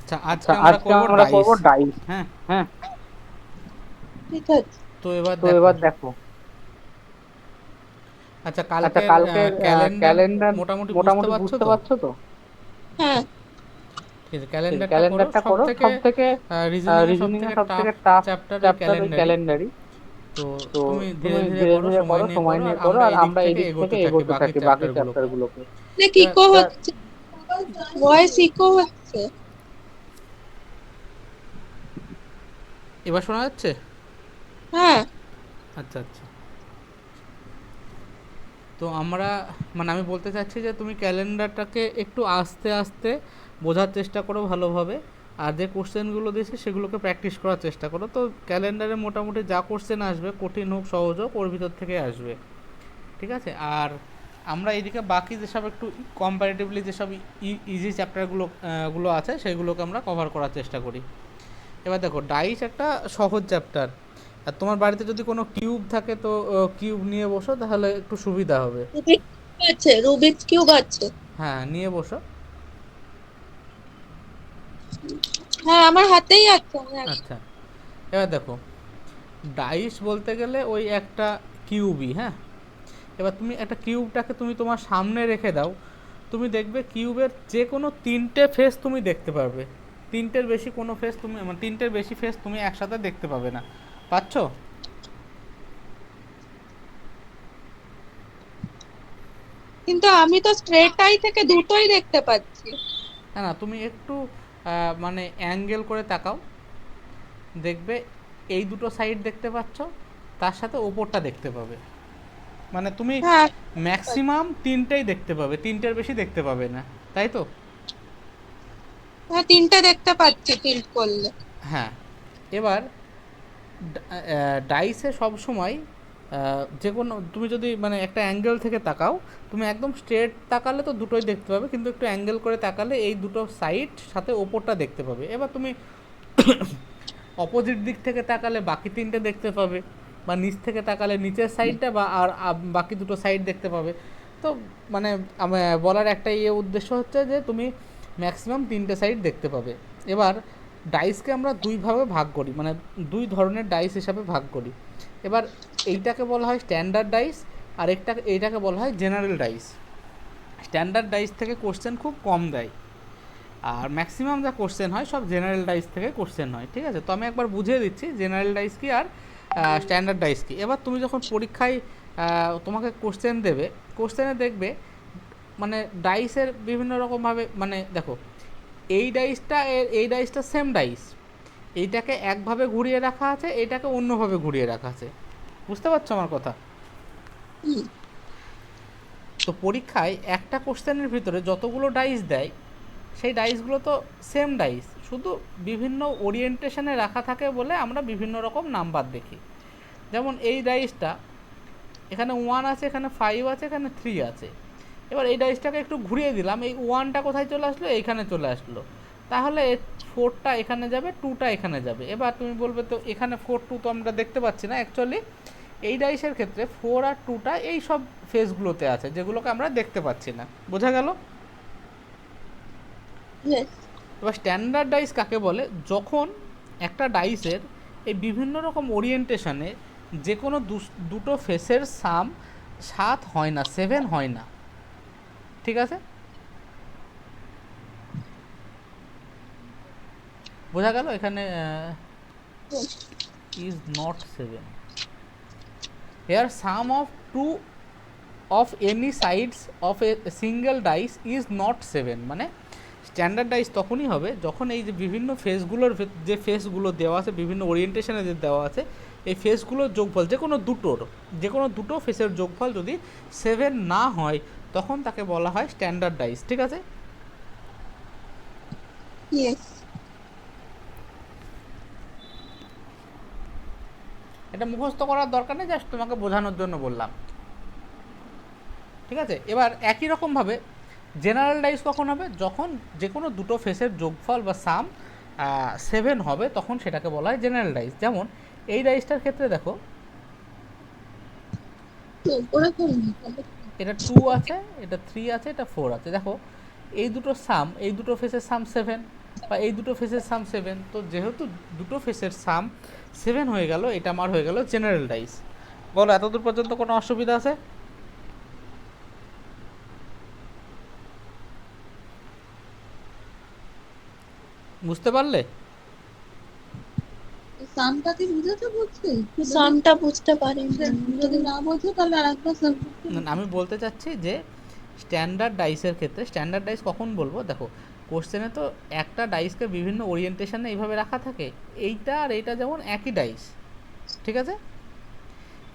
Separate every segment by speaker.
Speaker 1: আচ্ছা,
Speaker 2: আচ্ছা,
Speaker 1: আজকে আমরা
Speaker 2: আজকে
Speaker 1: করব
Speaker 2: আমরা
Speaker 1: ডাইস।
Speaker 2: করব ডাইস।
Speaker 1: হ্যাঁ,
Speaker 2: হ্যাঁ,
Speaker 3: ঠিক আছে।
Speaker 1: তো এবার
Speaker 2: তো
Speaker 1: দেখো।
Speaker 2: এবার দেখো।
Speaker 1: আচ্ছা,
Speaker 2: আচ্ছা,
Speaker 1: কালকের
Speaker 2: কালকের
Speaker 1: ক্যালেন্ডার
Speaker 2: ক্যালেন্ডার
Speaker 1: মোটামুটি বুঝতে
Speaker 2: মোটামুটি
Speaker 1: পারছো
Speaker 2: বুঝতে
Speaker 1: তো?
Speaker 2: পারছো তো?
Speaker 3: হ্যাঁ,
Speaker 1: ঠিক আছে,
Speaker 2: ঠিক আছে,
Speaker 1: ক্যালেন্ডারটা করো।
Speaker 2: ক্যালেন্ডারটা
Speaker 1: সব
Speaker 2: করো।
Speaker 1: থেকে
Speaker 2: সব থেকে
Speaker 1: রিজনিং এর সব
Speaker 2: রিজনিং এর
Speaker 1: থেকে
Speaker 2: সব
Speaker 1: টাফ
Speaker 2: থেকে টাফ
Speaker 1: চ্যাপ্টার ওই
Speaker 2: চ্যাপ্টার ওই
Speaker 1: ক্যালেন্ডারই।
Speaker 2: ক্যালেন্ডারই।
Speaker 1: তো
Speaker 2: তো
Speaker 1: তুমি ধীরে
Speaker 2: তুমি
Speaker 1: ধীরে
Speaker 2: ধীরে
Speaker 1: করো,
Speaker 2: ধীরে
Speaker 1: সময়
Speaker 2: করো,
Speaker 1: নিয়ে
Speaker 2: সময়
Speaker 1: করো,
Speaker 2: নিয়ে
Speaker 1: আর
Speaker 2: করো,
Speaker 1: আমরা
Speaker 2: আর
Speaker 1: এদিক
Speaker 2: আমরা
Speaker 1: থেকে
Speaker 2: এদিক থেকে
Speaker 1: এগোতে থাকি
Speaker 2: এগোতে
Speaker 1: বাকি
Speaker 2: থাকি বাকি
Speaker 1: চ্যাপ্টারগুলোকে।
Speaker 2: চ্যাপ্টারগুলোকে।
Speaker 3: দেখ
Speaker 1: এবার
Speaker 3: ইকো
Speaker 1: এবার
Speaker 3: হচ্ছে, ভয়েস ইকো হচ্ছে।
Speaker 1: এবার শোনা যাচ্ছে?
Speaker 3: হ্যাঁ,
Speaker 1: আচ্ছা আচ্ছা। তো আমরা, মানে আমি বলতে চাচ্ছি যে তুমি ক্যালেন্ডারটাকে একটু আস্তে আস্তে বোঝার চেষ্টা করো ভালোভাবে। আর যে কোশ্চেনগুলো দিয়েছি সেগুলোকে প্র্যাকটিস করার চেষ্টা করো। তো ক্যালেন্ডারে মোটামুটি যা কোশ্চেন আসবে, কঠিন হোক সহজ হোক, ওর ভিতর থেকে আসবে। ঠিক আছে? আর আমরা এইদিকে বাকি যেসব একটু কম্পারেটিভলি যেসব ইজি চ্যাপ্টারগুলো গুলো আছে সেগুলোকে আমরা কভার করার চেষ্টা করি। এবার দেখো, ডাইস একটা সহজ চ্যাপ্টার। আর তোমার বাড়িতে যদি কোনো কিউব থাকে তো কিউব নিয়ে বসো, তাহলে একটু সুবিধা হবে।
Speaker 3: রুবিক আছে, রুবিক কিউব আছে।
Speaker 1: হ্যাঁ, নিয়ে বসো।
Speaker 3: হ্যাঁ, আমার হাতেই আছে, আমি
Speaker 1: আচ্ছা, এবার দেখো, ডাইস বলতে গেলে ওই একটা কিউবই। হ্যাঁ, এবার তুমি একটা কিউবটাকে তুমি তোমার সামনে রেখে দাও, তুমি দেখবে কিউবের যে কোনো তিনটে ফেস তুমি দেখতে পারবে। তিনটের বেশি কোনো ফেস তুমি, মানে তিনটের বেশি ফেস তুমি একসাথে দেখতে পাবে না। পাচ্ছ?
Speaker 3: কিন্তু আমি তো স্ট্রেট আই থেকে দুটোই দেখতে পাচ্ছি।
Speaker 1: না না, তুমি একটু মানে অ্যাঙ্গেল করে তাকাও, দেখবে এই দুটো সাইড দেখতে পাচ্ছ, তার সাথে ওপরটা দেখতে পাবে। মানে তুমি
Speaker 3: হ্যাঁ,
Speaker 1: ম্যাক্সিমাম তিনটেই দেখতে পাবে, তিনটের বেশি দেখতে পাবে না, তাই তো?
Speaker 3: হ্যাঁ, তিনটে দেখতে পাচ্ছি টিল্ট করলে।
Speaker 1: হ্যাঁ, এবার ডাইসে সবসময় যে কোনো, তুমি যদি মানে একটা অ্যাঙ্গেল থেকে তাকাও, তুমি একদম স্ট্রেট তাকালে তো দুটোই দেখতে পাবে, কিন্তু একটু অ্যাঙ্গেল করে তাকালে এই দুটো সাইড সাথে ওপরটা দেখতে পাবে। এবার তুমি অপোজিট দিক থেকে তাকালে বাকি তিনটে দেখতে পাবে, বা নিচ থেকে তাকালে নিচের সাইডটা, বা আর বাকি দুটো সাইড দেখতে পাবে। তো মানে বলার একটাই উদ্দেশ্য হচ্ছে যে তুমি ম্যাক্সিমাম তিনটে সাইড দেখতে পাবে। এবার ডাইসকে আমরা দুইভাবে ভাগ করি, মানে দুই ধরনের ডাইস হিসাবে ভাগ করি। এবার এইটাকে বলা হয় স্ট্যান্ডার্ড ডাইস, আর এইটাকে বলা হয় জেনারেল ডাইস। স্ট্যান্ডার্ড ডাইস থেকে কোশ্চেন খুব কম দেয়, আর ম্যাক্সিমাম যা কোশ্চেন হয় সব জেনারেল ডাইস থেকে কোশ্চেন হয়। ঠিক আছে? তো আমি একবার বুঝিয়ে দিচ্ছি জেনারেল ডাইস কি আর স্ট্যান্ডার্ড ডাইস কি। এবার তুমি যখন পরীক্ষায় তোমাকে কোশ্চেন দেবে, কোশ্চেনে দেখবে মানে ডাইসের বিভিন্ন রকমভাবে, মানে দেখো, এই ডাইসটা সেম ডাইস, এইটাকে একভাবে ঘুরিয়ে রাখা আছে, এইটাকে অন্যভাবে ঘুরিয়ে রাখা আছে। বুঝতে পারছো আমার কথা?
Speaker 3: হুম,
Speaker 1: তো পরীক্ষায় একটা কোশ্চেনের ভিতরে যতগুলো ডাইস দেয়, সেই ডাইসগুলো তো সেম ডাইস, শুধু বিভিন্ন ওরিয়েন্টেশনে রাখা থাকে বলে আমরা বিভিন্ন রকম নাম্বার দেখি। যেমন এই ডাইসটা, এখানে 1 আছে, এখানে 5 আছে, এখানে 3 আছে। এবার এই ডাইসটাকে একটু ঘুরিয়ে দিলাম, এই 1টা কোথায় চলে আসলো? এইখানে চলে আসলো। তাহলে 4টা এখানে যাবে, 2টা এখানে যাবে। এবার তুমি বলবে তো এখানে 4 2 তো আমরা দেখতে পাচ্ছি না। অ্যাকচুয়ালি এই ডাইসের ক্ষেত্রে 4 আর 2টা এই সব ফেসগুলোতে আছে, যেগুলোকে আমরা দেখতে পাচ্ছি না। বোঝা গেল?
Speaker 3: yes,
Speaker 1: এবার স্ট্যান্ডার্ড ডাইস কাকে বলে? যখন একটা ডাইসের এই বিভিন্ন রকম ওরিয়েন্টেশনে যে কোনো দুটো ফেসের সাম 7 হয় না, 7 হয় না। ঠিক আছে? বোঝা গেল? এখানে is not 7। Here sum of two of any sides of a single dice is not 7। মানে স্ট্যান্ডার্ড ডাইস তখনই হবে যখন এই যে বিভিন্ন ফেসগুলোর যে ফেসগুলো দেওয়া আছে, বিভিন্ন ওরিয়েন্টেশনে যে দেওয়া আছে, এই ফেসগুলোর যোগফল যে কোনো দুটো ফেসের যোগফল যদি 7 না হয়, তখন তাকে বলা হয় স্ট্যান্ডার্ড ডাইস। ঠিক আছে?
Speaker 3: yes.
Speaker 1: এটা মুখস্থ করার দরকার নেই, জাস্ট তোমাকে বোঝানোর জন্য বললাম। ঠিক আছে? এবার একই রকমভাবে জেনারেল ডাইস কখন হবে? যখন যে কোনো দুটো ফেসের যোগফল বা সাম 7 হবে, তখন সেটাকে বলা হয় জেনারেল ডাইস। যেমন এই ডাইসটার ক্ষেত্রে দেখো,
Speaker 3: তো উপরে করুন।
Speaker 1: এটা 2 আছে, এটা 3 আছে, এটা 4 আছে। দেখো এই দুটো সাম, এই দুটো ফেসের সাম 7। বা এই দুটো ফেসের সাম 7, তো যেহেতু দুটো ফেসের সাম 7 হয়ে গেল, এটা আমার হয়ে গেল জেনারেল ডাইস। বলো এতদূর পর্যন্ত কোনো অসুবিধা আছে? বুঝতে পারলে?
Speaker 2: সামটা কি বুঝেছো? বুঝছি,
Speaker 3: সামটা বুঝতে পারিনি।
Speaker 2: যদি না বোঝো তাহলে আরেকবার
Speaker 1: না, আমি বলতে চাচ্ছি যে স্ট্যান্ডার্ড ডাইসের ক্ষেত্রে, স্ট্যান্ডার্ড ডাইস কখন বলবো, দেখো কোশ্চেনে তো একটা ডাইসকে বিভিন্ন ওরিয়েন্টেশনে এইভাবে রাখা থাকে, এইটা আর এইটা যেমন একই ডাইস, ঠিক আছে,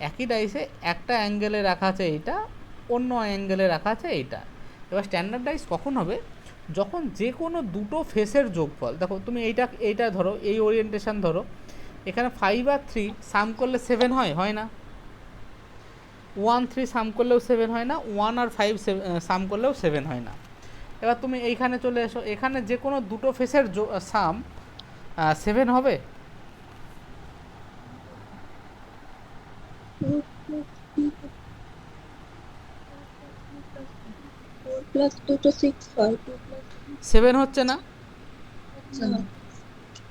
Speaker 1: একই ডাইসে একটা অ্যাঙ্গেলে রাখা আছে এইটা, অন্য অ্যাঙ্গেলে রাখা আছে এইটা। এবার স্ট্যান্ডার্ড ডাইস কখন হবে, যখন যে কোনো দুটো ফেসের যোগফল, দেখো তুমি এইটা ধরো, এই ওরিয়েন্টেশন ধরো, এখানে 5 আর 3 সাম করলে 7 হয় না, 1 3 সাম করলেও 7 হয় না, 1 আর 5 সাম করলেও 7 হয় না। এবার তুমি এইখানে চলে এসো, এখানে যে কোনো দুটো ফেসের সাম 7 হবে?
Speaker 3: প্লাস 2 তো 6 হয়।
Speaker 1: 7 হচ্ছে না,
Speaker 3: না,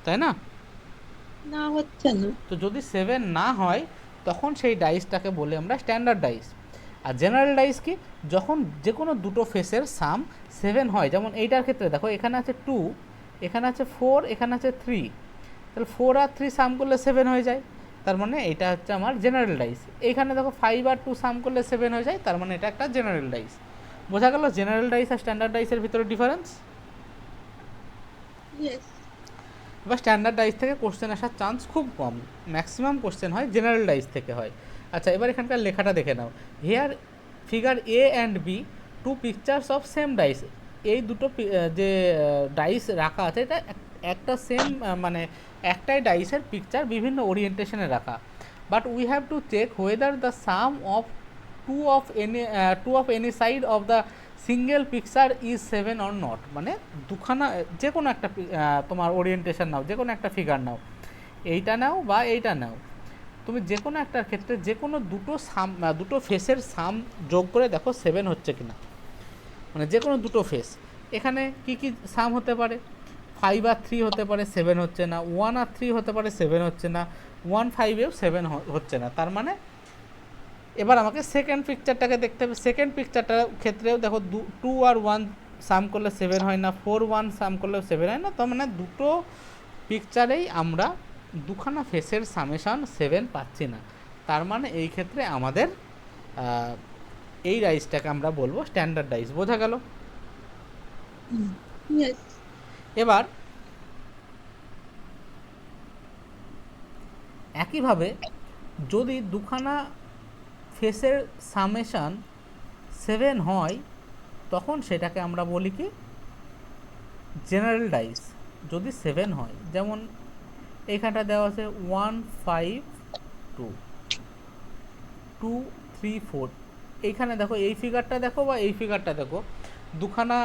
Speaker 1: তাই না?
Speaker 3: না হচ্ছে না।
Speaker 1: তো যদি 7 না হয় তখন সেই ডাইসটাকে বলি আমরা স্ট্যান্ডার্ড ডাইস। আর জেনারেল ডাইস কি, যখন যে কোনো দুটো ফেসের সাম 7 হয়, যেমন এইটার ক্ষেত্রে দেখো এখানে আছে 2, এখানে আছে 4, এখানে আছে 3, তাহলে 4 আর 3 সাম করলে 7 হয়ে যায়, তার মানে এটা হচ্ছে আমার জেনারেল ডাইস। এইখানে দেখো 5 আর 2 সাম করলে 7 হয়ে যায়, তার মানে এটা একটা জেনারেল ডাইস। বোঝা গেল জেনারেল ডাইস আর স্ট্যান্ডার্ড ডাইসের ভিতরে ডিফারেন্স?
Speaker 3: ইয়েস।
Speaker 1: এবার স্ট্যান্ডার্ড ডাইস থেকে কোশ্চেন আসার চান্স খুব কম, ম্যাক্সিমাম কোশ্চেন হয় জেনারেল ডাইস থেকে হয়। আচ্ছা, এবার এখানকার লেখাটা দেখে নাও। Here figure A and B, two pictures of same dice. এই দুটো যে ডাইস রাখা আছে, এটা একটা সেম, মানে একটাই ডাইসের পিকচার বিভিন্ন ওরিয়েন্টেশনে রাখা। But we have to check whether the sum of two of any side of the single picture is 7 or not. মানে দুখানা যে কোনো একটা তোমার ওরিয়েন্টেশন নাও, যে কোনো একটা ফিগার নাও, এইটা নাও বা এইটা নাও, তুমি যে কোনো একটার ক্ষেত্রে যে কোনো দুটো ফেসের সাম যোগ করে দেখো 7 হচ্ছে কিনা। মানে যে কোনো দুটো ফেস, এখানে কি কি সাম হতে পারে, 5 আর 3 হতে পারে, 7 হচ্ছে না, 1 আর 3 হতে পারে, 7 হচ্ছে না, 1 5এও 7 হচ্ছে না। তার মানে এবার আমাকে সেকেন্ড পিকচারটাকে দেখতে হবে। সেকেন্ড পিকচারটার ক্ষেত্রেও দেখো 2 আর 1 সাম করলে 7 হয় না, 4 1 সাম করলেও 7 হয় না। তার মানে দুটো পিকচারেই আমরা দুখানা ফেসের সামেশন 7 পাচ্ছি না। তার মানে এই ক্ষেত্রে আমাদের এই ডাইসটাকে আমরা বলবো স্ট্যান্ডার্ড ডাইস। বোঝা গেল?
Speaker 3: ইয়েস।
Speaker 1: এবার একইভাবে যদি দুখানা ফেসের সামেশন 7 হয়, তখন সেটাকে আমরা বলি কি, জেনারেল ডাইস। যদি 7 হয়, যেমন এইখানটা দেওয়া আছে 1 5 2 2 3 4, এইখানে দেখো এই ফিগারটা দেখো বা এই ফিগারটা দেখো, দুখানা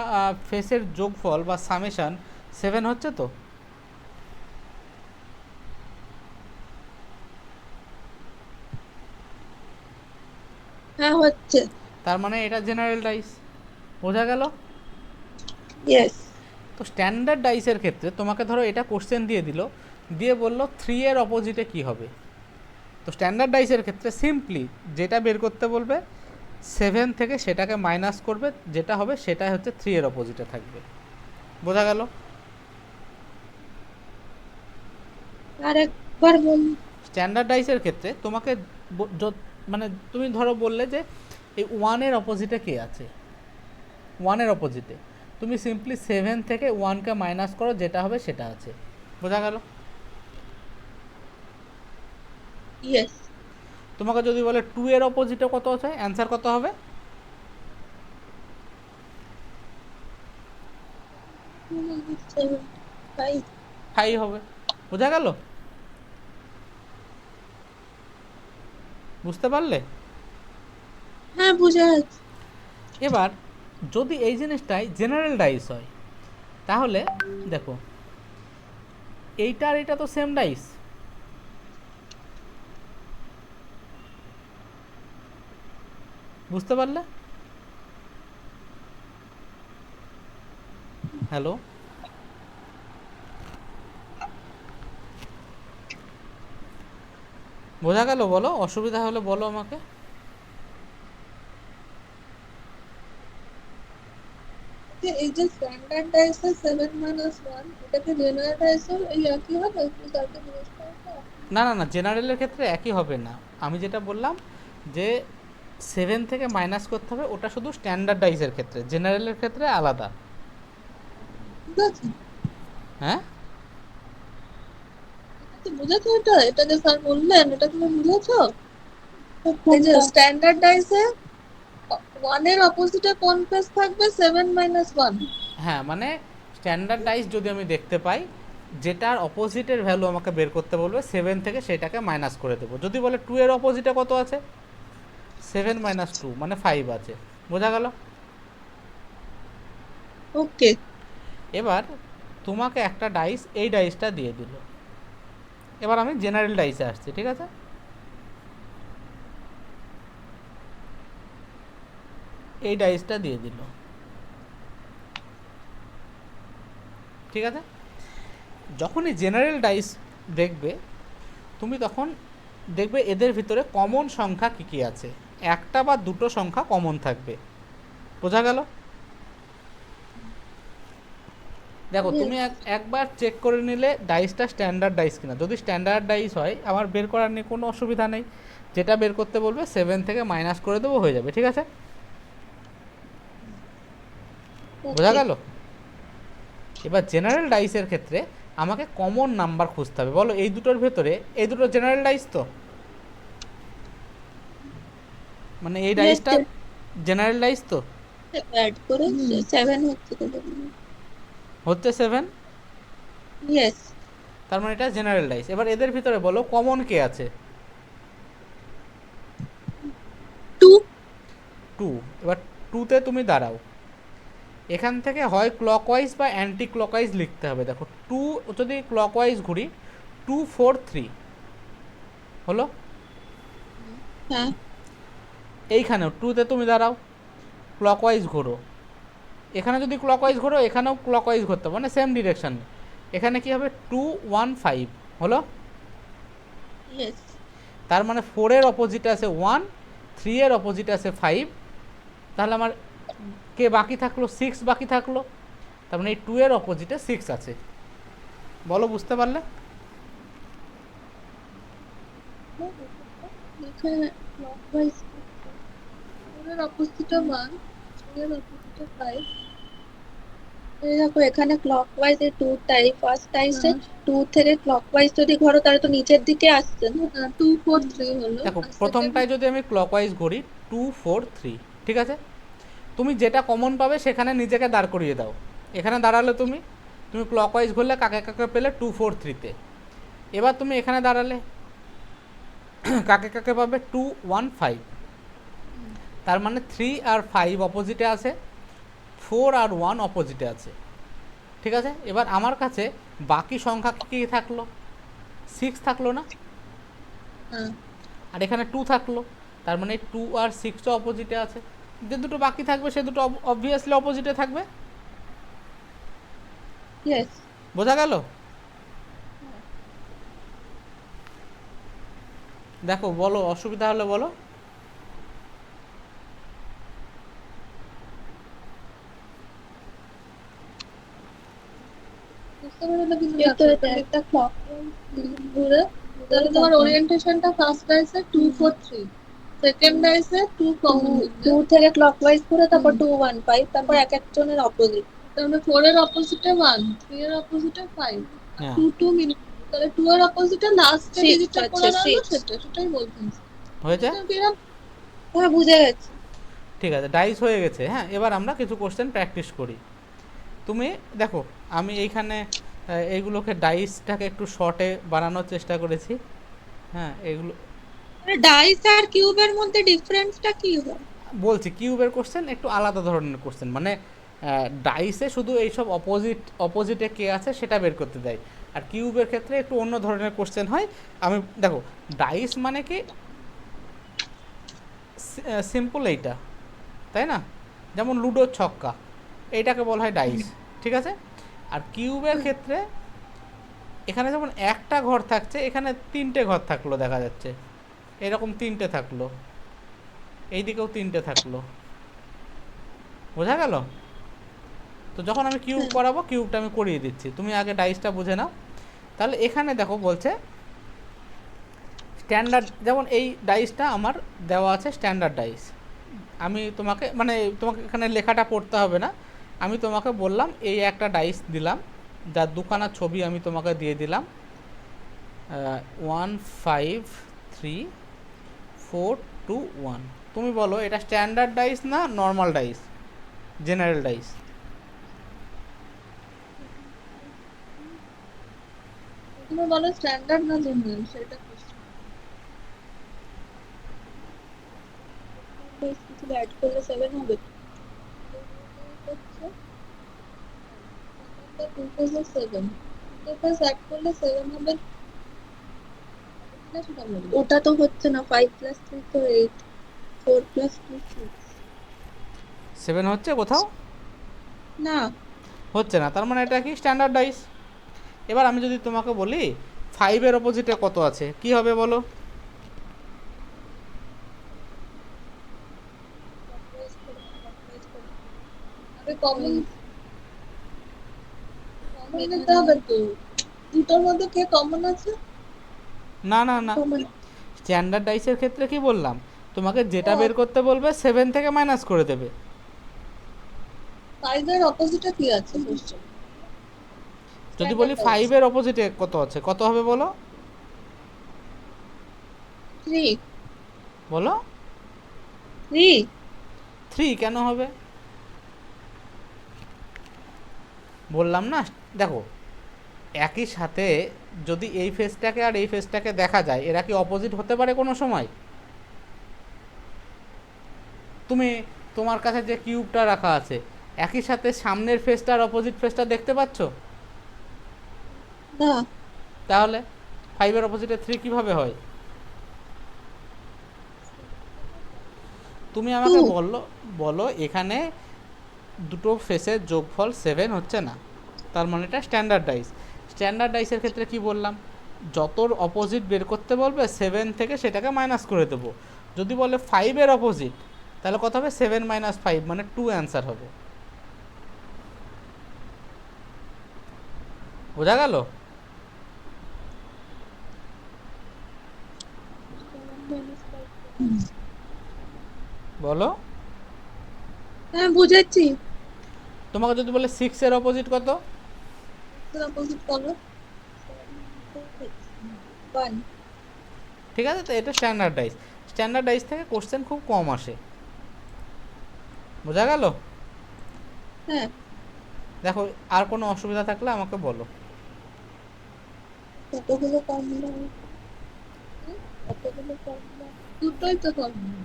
Speaker 1: ফেসের যোগফল বা সামেশন 7 হচ্ছে তো?
Speaker 3: হ্যাঁ হচ্ছে।
Speaker 1: তার মানে এটা জেনারেল ডাইস। বোঝা গেল?
Speaker 3: ইয়েস।
Speaker 1: তো স্ট্যান্ডার্ড ডাইসের ক্ষেত্রে তোমাকে ধরো এটা কোশ্চেন দিয়ে দিল, দিয়ে বললো 3 এর অপোজিটে কী হবে। তো স্ট্যান্ডার্ড ডাইসের ক্ষেত্রে সিম্পলি যেটা বের করতে বলবে, 7 থেকে সেটাকে মাইনাস করবে, যেটা হবে সেটাই হচ্ছে 3 এর অপোজিটে থাকবে। বোঝা গেল?
Speaker 3: আর একবার বলুন।
Speaker 1: স্ট্যান্ডার্ড ডাইসের ক্ষেত্রে তোমাকে মানে তুমি ধরো বললে যে এই 1-এর অপোজিটে কে আছে, 1-এর অপোজিটে তুমি সিম্পলি 7 থেকে 1কে মাইনাস করো, যেটা হবে সেটা আছে। বোঝা গেল?
Speaker 3: ইয়েস।
Speaker 1: তোমাকে যদি বলে 2-এর অপোজিটে কত আছে, অ্যান্সার কত হবে? 5 হবে। বোঝা গেল? বুঝতে পারলে?
Speaker 3: হ্যাঁ বুঝা যাচ্ছে।
Speaker 1: এবার যদি এই জিনিসটাই জেনারেল ডাইস হয়, তাহলে দেখো এইটা আর এটা তো সেম ডাইস। বুঝতে পারলে? হ্যালো? বোঝা গেল? বলো, অসুবিধা হলে বলো আমাকে।
Speaker 2: এই যে স্ট্যান্ডার্ড ডাইসের 7 - 1, এটাকে জেনারেল ডাইসের এই একই হবে, একটু তাকে জিজ্ঞেস করতে।
Speaker 1: না না না, জেনারেলের ক্ষেত্রে একই হবে না। আমি যেটা বললাম যে 7 থেকে মাইনাস করতে হবে, ওটা শুধু স্ট্যান্ডার্ডাইজের ক্ষেত্রে, জেনারেলের ক্ষেত্রে আলাদা।
Speaker 2: ঠিক আছে,
Speaker 1: হ্যাঁ,
Speaker 2: তো বুঝেছো? এটা যে স্যার বললেন, এটা তুমি বুঝেছো? এই যে স্ট্যান্ডার্ড ডাইসে 1 এর অপোজিটে কোন পেজ থাকবে? 7 - 1।
Speaker 1: হ্যাঁ, মানে স্ট্যান্ডার্ডাইজ যদি আমি দেখতে পাই, যেটার অপোজিটের ভ্যালু আমাকে বের করতে বলবে 7 থেকে, সেটাকে মাইনাস করে দেবো। যদি বলে 2 এর অপোজিটে কত আছে, 7 - 2 মানে 5 আছে। বোঝা গেল?
Speaker 2: ওকে।
Speaker 1: এবার তোমাকে একটা ডাইস, এই ডাইসটা দিয়ে দিল। এবার আমি জেনারেল ডাইসে আসছি, ঠিক আছে? এই ডাইসটা দিয়ে দিল, ঠিক আছে? যখনই জেনারেল ডাইস দেখবে তুমি, তখন দেখবে এদের ভিতরে কমন সংখ্যা কী কী আছে। একটা বা দুটো সংখ্যা কমন থাকবে। বোঝা গেল? দেখো, তুমি একবার চেক করে নিলে ডাইসটা স্ট্যান্ডার্ড ডাইস কিনা। যদি স্ট্যান্ডার্ড ডাইস হয়, আমার বের করার নিয়ে কোনো অসুবিধা নেই। যেটা বের করতে বলবে 7 থেকে মাইনাস করে দেবো, হয়ে যাবে, ঠিক আছে? বোঝা গেল? এবার জেনারেল ডাইসের ক্ষেত্রে আমাকে কমন নাম্বার খুঁজতে হবে। বলো, এই দুটোর ভেতরে, এই দুটো জেনারেল ডাইস তো, মানে এই ডাইসটা জেনারেল ডাইস তো,
Speaker 2: অ্যাড করে 7 হচ্ছে তো।
Speaker 1: হচ্ছে 7,
Speaker 2: ইয়েস।
Speaker 1: তার মানে এটা জেনারেল ডাইস। এবার এদের ভিতরে বলো কমন কে আছে?
Speaker 2: 2।
Speaker 1: 2। এবার 2তে তুমি দাঁড়াও, এখান থেকে হয় ক্লকওয়াইজ বা অ্যান্টি ক্লকওয়াইজ লিখতে হবে। দেখো, 2 যদি ক্লকওয়াইজ ঘুরি, 2 4 3 হলো।
Speaker 2: হ্যাঁ।
Speaker 1: এইখানেও 2তে তুমি দাঁড়াও, ক্লকওয়াইজ ঘোরো। এখানে যদি ক্লকওয়াইজ ঘোরো, এখানেও ক্লকওয়াইজ ঘুরতে হবে, মানে সেম ডিরেকশন। এখানে কি হবে? 2 1 5 হলো।
Speaker 2: ইয়েস।
Speaker 1: তার মানে 4 এর অপোজিটে আছে 1, 3 এর অপোজিটে আছে 5। তাহলে আমার কে বাকি থাকলো? 6 বাকি থাকলো। তার মানে এই 2 এর অপোজিটে 6 আছে। বলো, বুঝতে পারলে?
Speaker 2: এখানে ক্লকওয়াইজ, এর অপোজিটে 1, এর অপোজিটে 5। এই দেখো, এখানে ক্লকওয়াইজ এর 2 টাইপ। ফার্স্ট টাইপে 2 থেকে ক্লকওয়াইজ যদি ঘোরো, তাহলে তো নিচের দিকে আসছে না। 2 4 3 হলো।
Speaker 1: দেখো, প্রথমটায় যদি আমি ক্লকওয়াইজ ঘুরি, 2 4 3, ঠিক আছে? তুমি যেটা কমন পাবে সেখানে নিজেকে দাঁড় করিয়ে দাও। এখানে দাঁড়ালে তুমি, তুমি ক্লকওয়াইজ ঘুরলে কাকে কাকে পেলে? 2 4 3-তে। এবার তুমি এখানে দাঁড়ালে কাকে কাকে পাবে? 2 1 5। তার মানে 3 আর 5 অপোজিটে আছে, 4 আর 1 অপোজিটে আছে, ঠিক আছে? এবার আমার কাছে বাকি সংখ্যা কী থাকলো? 6 থাকলো না? আর এখানে 2 থাকলো। তার মানে 2 আর 6 অপোজিটে আছে। যে দুটো বাকি থাকবে সে দুটো অবভিয়াসলি অপোজিটে থাকবে।
Speaker 2: ইয়েস।
Speaker 1: বোঝা গেল? দেখো, বলো, অসুবিধা হলে বলো।
Speaker 2: বুঝতে পারলে কিন্তু দেখো, একটা ক্লকওয়াইজ ঘুরে, তাহলে তোমার ওরিয়েন্টেশনটা ফার্স্ট ডাইসে 2 4 3, সেকেন্ড ডাইসে 2 কমন, 2 থেকে ক্লকওয়াইজ ঘুরে তারপর 2 1 5, তারপর এক একজনের অপোজিট। তাহলে 4 এর অপোজিটে 1, 3 এর অপোজিটে 5,
Speaker 1: হ্যাঁ,
Speaker 2: 2 2 মিলে, তাহলে 2 এর অপোজিটে লাস্ট ডিজিটটা পড়ে গেল, সেটাই বলতেন।
Speaker 1: হয়েছে?
Speaker 2: হ্যাঁ, বুঝে গেছি।
Speaker 1: ঠিক আছে, ডাইস হয়ে গেছে। হ্যাঁ, এবার আমরা কিছু কোশ্চেন প্র্যাকটিস করি। তুমি দেখো, আমি এইখানে এইগুলোকে, ডাইসটাকে একটু শর্টে বানানোর চেষ্টা করেছি। হ্যাঁ, এগুলো
Speaker 3: ডাইস আর কিউবের মধ্যে ডিফারেন্সটা কি হয়?
Speaker 1: বলছি, কিউবের কোশ্চেন একটু আলাদা ধরনের কোশ্চেন, মানে ডাইসে শুধু এইসব অপোজিটে কে আছে সেটা বের করতে দেয়, আর কিউবের ক্ষেত্রে একটু অন্য ধরনের কোশ্চেন হয়। আমি দেখো, ডাইস মানে কি সিম্পল এইটা, তাই না? যেমন লুডোর ছক্কা, এইটাকে বলা হয় ডাইস, ঠিক আছে? আর কিউবের ক্ষেত্রে এখানে যেমন একটা ঘর থাকছে, এখানে 3টে ঘর থাকলো দেখা যাচ্ছে, এরকম তিনটে থাকলো, এই দিকেও তিনটে থাকলো, বোঝা গেল? তো যখন আমি কিউব
Speaker 2: হ্যাঁ
Speaker 1: করাবো, কিউবটা আমি করিয়ে দিচ্ছি, তুমি আগে ডাইসটা বুঝে নাও। তাহলে এখানে দেখো বলছে স্ট্যান্ডার্ড, যেমন এই ডাইসটা আমার দেওয়া আছে স্ট্যান্ডার্ড ডাইস। আমি তোমাকে মানে তোমাকে এখানে লেখাটা পড়তে হবে না, আমি তোমাকে বললাম এই একটা ডাইস দিলাম, যার দুখানা ছবি আমি তোমাকে দিয়ে দিলাম, 153 4 2 1। তুমি বলো এটা স্ট্যান্ডার্ড ডাইস না নর্মাল ডাইস, জেনারেল ডাইস?
Speaker 2: তুমি বলো স্ট্যান্ডার্ড না জেনারেল, সেটা কোশ্চেন। কিছু অ্যাড করলে 7 হবে। Two plus 7, two plus add করলে 7 হবে। ওটা তো হচ্ছে না, 5 প্লাস 3 তো 8, 4 প্লাস 2 6।
Speaker 1: 7 হচ্ছে কোথাও?
Speaker 2: না,
Speaker 1: হচ্ছে না, তার মানে এটা কি স্ট্যান্ডার্ড ডাইস। এবার আমি যদি তোমাকে বলি 5-এর অপোজিটে কত আছে, কি হবে বলো?
Speaker 2: আরে কমন কমন নিতে হবে তো। দুটোর মধ্যে কে কমন আছে?
Speaker 1: না না না,
Speaker 2: কমন
Speaker 1: স্ট্যান্ডার্ড ডাইসের ক্ষেত্রে কি বললাম, তোমাকে যেটা বের করতে বলবে 7 থেকে মাইনাস করে দেবে।
Speaker 2: 5 এর অপোজিটে কি আছে কোশ্চেন?
Speaker 1: যদি বলি 5-এর অপোজিটে কত আছে, কত হবে বলো?
Speaker 2: 3।
Speaker 1: বলো
Speaker 2: 3
Speaker 1: 3 কেন হবে? বললাম না, দেখো একই সাথে যদি এই ফেসটাকে আর এই ফেসটাকে দেখা যায়, এরা কি অপোজিট হতে পারে কোনো সময়? তুমি তোমার কাছে যে কিউবটা রাখা আছে, একই সাথে সামনের ফেসটা আর অপোজিট ফেসটা দেখতে পাচ্ছ?
Speaker 2: না,
Speaker 1: তাহলে 5-এর অপোজিটে 3 কিভাবে হয়? তুমি আমাকে
Speaker 2: 2।
Speaker 1: বললো, বলো এখানে দুটো ফেসের যোগফল 7 হচ্ছে না, তার মানে এটা স্ট্যান্ডার্ড ডাইস। স্ট্যান্ডার্ড ডাইসের ক্ষেত্রে কি বললাম, যত অপোজিট বের করতে বলবে 7 থেকে সেটাকে মাইনাস করে দেবো। যদি বলে 5-এর অপোজিট, তাহলে কত হবে? 7 মাইনাস 5 মানে 2 অ্যান্সার হবে। বোঝা গেল? বলো।
Speaker 2: হ্যাঁ বুঝেছি।
Speaker 1: তোমাকে যদি বলে 6-এর অপোজিট কত?
Speaker 2: অপোজিট করো 1।
Speaker 1: ঠিক আছে, তো এটা স্ট্যান্ডার্ড ডাইস। স্ট্যান্ডার্ড ডাইস থেকে কোশ্চেন খুব কম আসে। বোঝা গেল?
Speaker 2: হ্যাঁ,
Speaker 1: দেখো আর কোনো অসুবিধা থাকলে আমাকে বলো।
Speaker 2: কতগুলো ফর্মুলা? কতগুলো ফর্মুলা? দুটোই তো ফর্মুলা,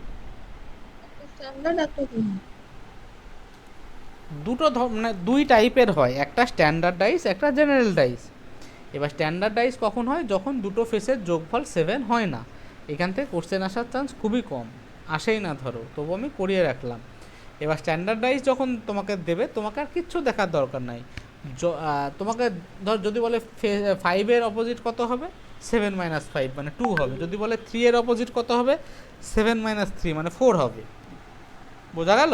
Speaker 2: একটা স্ট্যান্ডার্ড একটা জেনারেল।
Speaker 1: দুটো মানে দুই টাইপের হয়, একটা স্ট্যান্ডার্ড ডাইস, একটা জেনারেল ডাইস। এবার স্ট্যান্ডার্ড ডাইস কখন হয়? যখন দুটো ফেসের যোগফল 7 হয় না। এখান থেকে কোশ্চেন আসার চান্স খুবই কম, আসেই না ধরো, তবু আমি করিয়ে রাখলাম। এবার স্ট্যান্ডার্ড ডাইস যখন তোমাকে দেবে, তোমাকে আর কিচ্ছু দেখার দরকার নাই। তোমাকে ধর যদি বলে 5-এর অপোজিট কত হবে, 7 মাইনাস 5 মানে 2 হবে। যদি বলে 3-এর অপোজিট কত হবে, 7 মাইনাস 3 মানে 4 হবে। বোঝা গেল?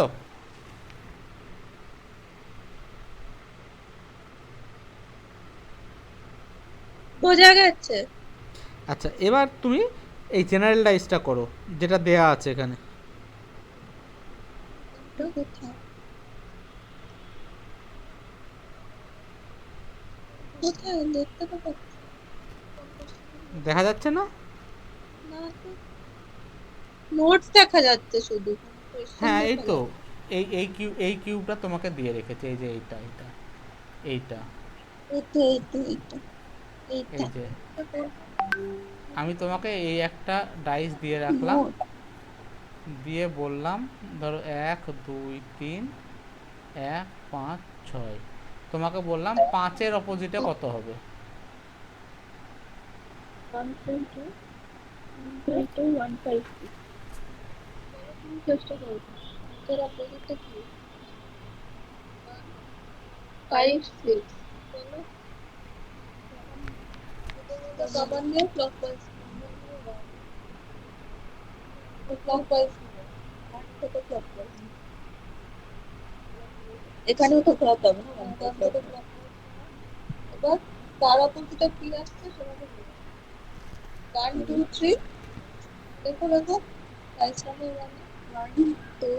Speaker 2: বোঝা গেছে।
Speaker 1: আচ্ছা, এবার তুমি এই জেনারেল ডাইসটা করো, যেটা দেয়া আছে এখানে।
Speaker 2: এটা কোথায়? কোথায় দেখতে তো পাচ্ছি
Speaker 1: দেখা যাচ্ছে না?
Speaker 2: না তো। নোটস দেখা যাচ্ছে শুধু, question
Speaker 1: হ্যাঁ এই
Speaker 2: দেখা
Speaker 1: তো,
Speaker 2: যাচ্ছে
Speaker 1: এই কিউবটা তোমাকে দিয়ে রেখেছে, এই যে এইটা এইটা এইটা,
Speaker 2: না। এই তো এই তো এইটা এইটা
Speaker 1: এই যে আমি তোমাকে এই একটা ডাইস দিয়ে রাখলাম,
Speaker 2: নোট।
Speaker 1: দিয়ে বললাম ধরো 1 2 3 1 5 6। তোমাকে বললাম 5-এর অপোজিটে কত হবে?
Speaker 2: 1.2 1.2 চেষ্টা করো। এর অপোজিটটা কি? 5 6 বলো। কমন নিয়ে ক্লকওয়াইজ, কমন নিয়ে 1। ক্লকওয়াইজ থেকে ক্লকওয়াইজ এখানেও তো ক্লক হবে না 1 থেকে ক্লক। এবার তার অপোজিটে কি আসছে সেটা তো 1 2 3 দেখো দেখো ডাইস নাম্বার 1 2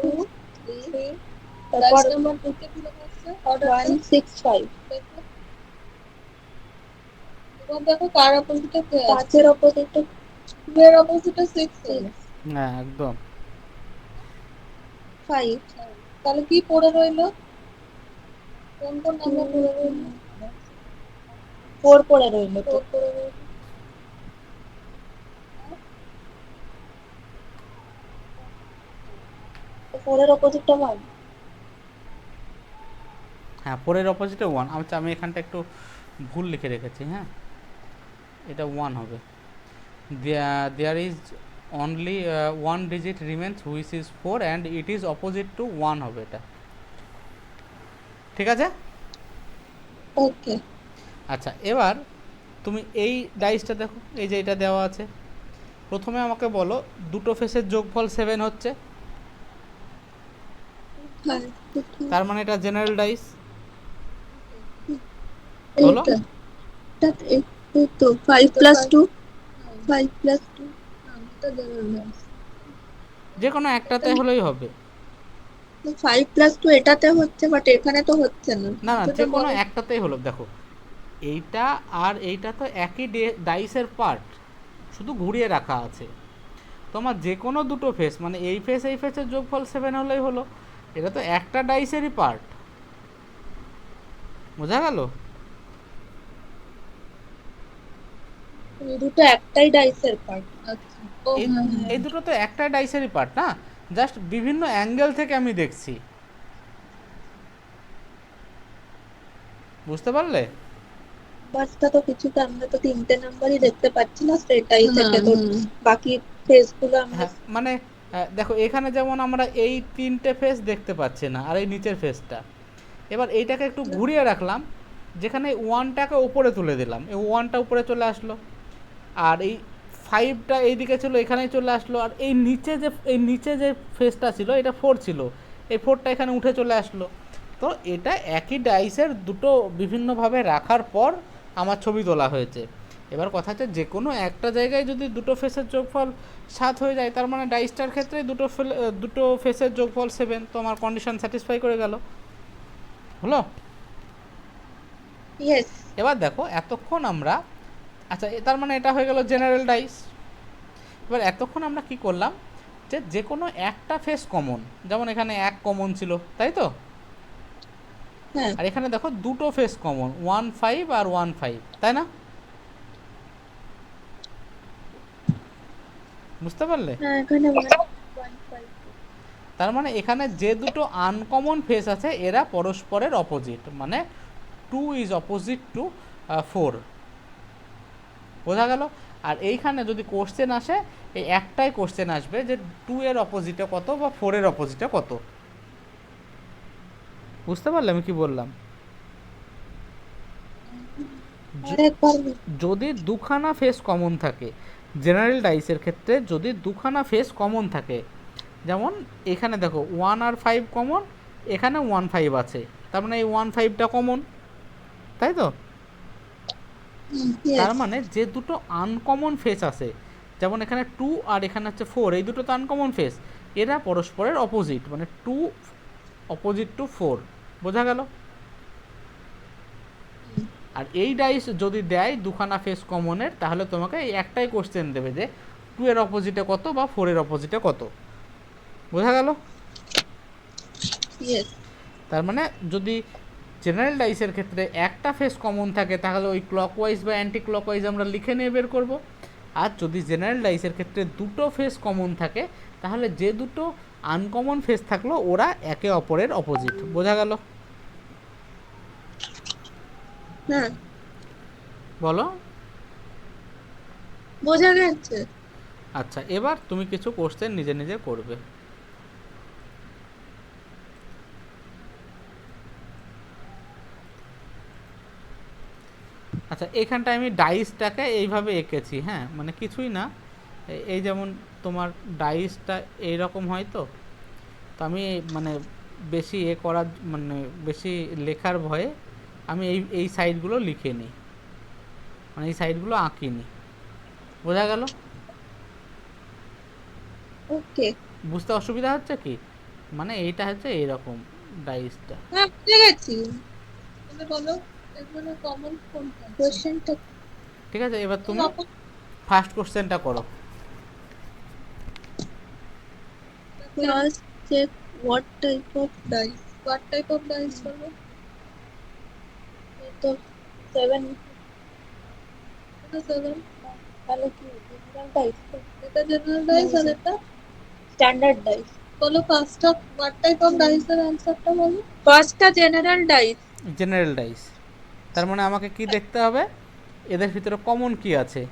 Speaker 2: 3 ডাইস নাম্বার 2 তে কি লেখা আছে অর্ডার 1 6 5 দেখো। এবার দেখো কার অপোজিটে কে আছে 5 এর অপোজিটে 2 এর অপোজিটে 6
Speaker 1: হ্যাঁ একদম
Speaker 2: 5 তাহলে কি পড়ে রইলো কোন কোন নাম্বার পড়ে রইলো 4 পড়ে রইলো তো 4 পড়ে রইলো 4 এর অপোজিটটা 1
Speaker 1: হ্যাঁ 4 এর অপোজিটে 1। আচ্ছা আমি এখানটা একটু ভুল লিখে রেখেছি, হ্যাঁ এটা 1 হবে। There is only 1 digit remains which is 4 and it is opposite to 1 হবে এটা, ঠিক আছে?
Speaker 2: ওকে।
Speaker 1: আচ্ছা এবার তুমি এই ডাইসটা দেখো, এই যে এটা দেওয়া আছে। প্রথমে আমাকে বলো দুটো ফেসের যোগফল 7 হচ্ছে, তার মানে এটা জেনারেল ডাইস হলো।
Speaker 2: এই তো 5 প্লাস 2 5 প্লাস 2 এটা জেনারেল ডাইস
Speaker 1: যে কোনো একটাতে হলেই হবে।
Speaker 2: 5 প্লাস 2 এটাতে হচ্ছে বাট এখানে তো হচ্ছে না।
Speaker 1: না না যে কোনো একটাতেই হলো। দেখো এইটা আর এইটা তো একই ডাইসের পার্ট, শুধু ঘুরিয়ে রাখা আছে। তোমার যে কোনো দুটো ফেস মানে এই ফেস এই ফেসের যোগফল 7 হলেই হলো। এটা তো একটা ডাইসেরই পার্ট, বোঝা গেল?
Speaker 2: দুটো একটাই ডাইসের পার্ট। আচ্ছা
Speaker 1: এই দুটো তো একটা ডাইসেরই পার্ট না, জাস্ট বিভিন্ন অ্যাঙ্গেল থেকে আমি দেখছি, বুঝতে পারলে?
Speaker 2: বাসটা তো কিছুটা আমরা তো 3টে নাম্বারই দেখতে পাচ্ছি না সেটাই থেকে তো বাকি ফেসগুলো আমরা
Speaker 1: হ্যাঁ মানে দেখো এখানে যেমন আমরা এই 3টে ফেস দেখতে পাচ্ছি না, আর এই নিচের ফেসটা। এবার এইটাকে একটু ঘুরিয়ে রাখলাম, যেখানে 1টাকে উপরে তুলে দিলাম, এই 1টা উপরে চলে আসলো, আর এই 5টা এইদিকে ছিল এখানেই চলে আসলো, আর এই নিচে যে ফেসটা ছিল এটা 4 ছিল, এই 4টা এখানে উঠে চলে আসলো। তো এটা একই ডাইসের দুটো বিভিন্নভাবে রাখার পর আমার ছবি তোলা হয়েছে। এবার কথা হচ্ছে যে কোনো একটা জায়গায় যদি দুটো ফেসের যোগফল 7 হয়ে যায়, তার মানে ডাইসটার ক্ষেত্রে দুটো ফেসের যোগফল 7, তো আমার কন্ডিশন স্যাটিসফাই করে গেল, হলো?
Speaker 2: ইয়েস।
Speaker 1: এবার দেখো এতক্ষণ আমরা, আচ্ছা তার মানে এটা হয়ে গেল জেনারেল ডাইস। এবার এতক্ষণ আমরা কি করলাম, যে কোনো একটা ফেস কমন, যেমন এখানে 1 কমন ছিল, তাই তো?
Speaker 2: হ্যাঁ
Speaker 1: আর এখানে দেখো দুটো ফেস কমন 1 5 আর 1 5, তাই না? বুঝতে পারলে?
Speaker 2: হ্যাঁ এখানে 1
Speaker 1: তার মানে এখানে যে দুটো আনকমন ফেস আছে এরা পরস্পরের অপোজিট, মানে 2 ইজ অপোজিট টু 4, বোঝা গেল? আর এইখানে যদি কোশ্চেন আসে, এই একটাই কোশ্চেন আসবে যে 2 এর অপোজিটে কত বা 4 এর অপোজিটে কত। বুঝতে পারলে আমি কি বললাম? যদি দুখানা ফেস কমন থাকে, জেনারেল ডাইসের ক্ষেত্রে যদি দুখানা ফেস কমন থাকে, যেমন এখানে দেখো 1 আর 5 কমন, এখানে 1 5 আছে, তার মানে এই 1 5টা কমন, তাই তো? তার মানে যে দুটো আনকমন ফেস আছে, যেমন এখানে 2 আর এখানে হচ্ছে 4, এই দুটো তো আনকমন ফেস, এরা পরস্পরের অপোজিট, মানে 2 অপোজিট টু 4, বোঝা গেল? আর এই ডাইস যদি দেয় দুখানা ফেস কমনের, তাহলে তোমাকে এই একটাই কোশ্চেন দেবে যে 2 এর অপোজিটে কত বা 4 এর অপোজিটে কত, বোঝা গেল? তার মানে যদি জেনারেল ডাইসের ক্ষেত্রে একটা ফেস কমন থাকে, তাহলে ওই ক্লকওয়াইজ বা অ্যান্টি ক্লকওয়াইজ আমরা লিখে নিয়ে বের করব। আর যদি জেনারেল ডাইসের ক্ষেত্রে দুটো ফেস কমন থাকে, তাহলে যে দুটো আনকমন ফেস থাকলো ওরা একে অপরের অপোজিট, বোঝা গেল?
Speaker 2: হ্যাঁ
Speaker 1: বলো।
Speaker 2: বোঝা গেছে।
Speaker 1: আচ্ছা এবার তুমি কিছু কোশ্চেন নিজে নিজে করবে। আচ্ছা এখানটা আমি ডাইসটাকে এইভাবে এঁকেছি, হ্যাঁ মানে কিছুই না, এই যেমন তোমার ডাইসটা এইরকম হয়, তো আমি মানে বেশি করার মানে বেশি লেখার ভয়ে আমি এই সাইডগুলো লিখে নিই, মানে এই সাইডগুলো আঁকিনি। বোঝা গেল?
Speaker 2: ওকে।
Speaker 1: বুঝতে অসুবিধা হচ্ছে কি? মানে এইটা হচ্ছে এইরকম ডাইসটা।
Speaker 2: হ্যাঁ, বুঝে গেছি। তুমি বলো এখানে কমন কোনটা? কোশ্চেনটা
Speaker 1: ঠিক আছে, এবার তুমি ফার্স্ট কোশ্চেনটা করো।
Speaker 2: First check what type of dice. What type of dice করবো? তো 7 7 তাহলে কি জেনারেল ডাইস? এটা জেনারেল ডাইস আর এটা স্ট্যান্ডার্ড ডাইস। বলো ফার্স্টটা what type of dice এর অ্যানসারটা বলো।
Speaker 3: ফার্স্টটা জেনারেল ডাইস।
Speaker 1: জেনারেল ডাইস, তার মানে আমাকে কি দেখতে হবে, এদের ভিতরে কমন কি আছে।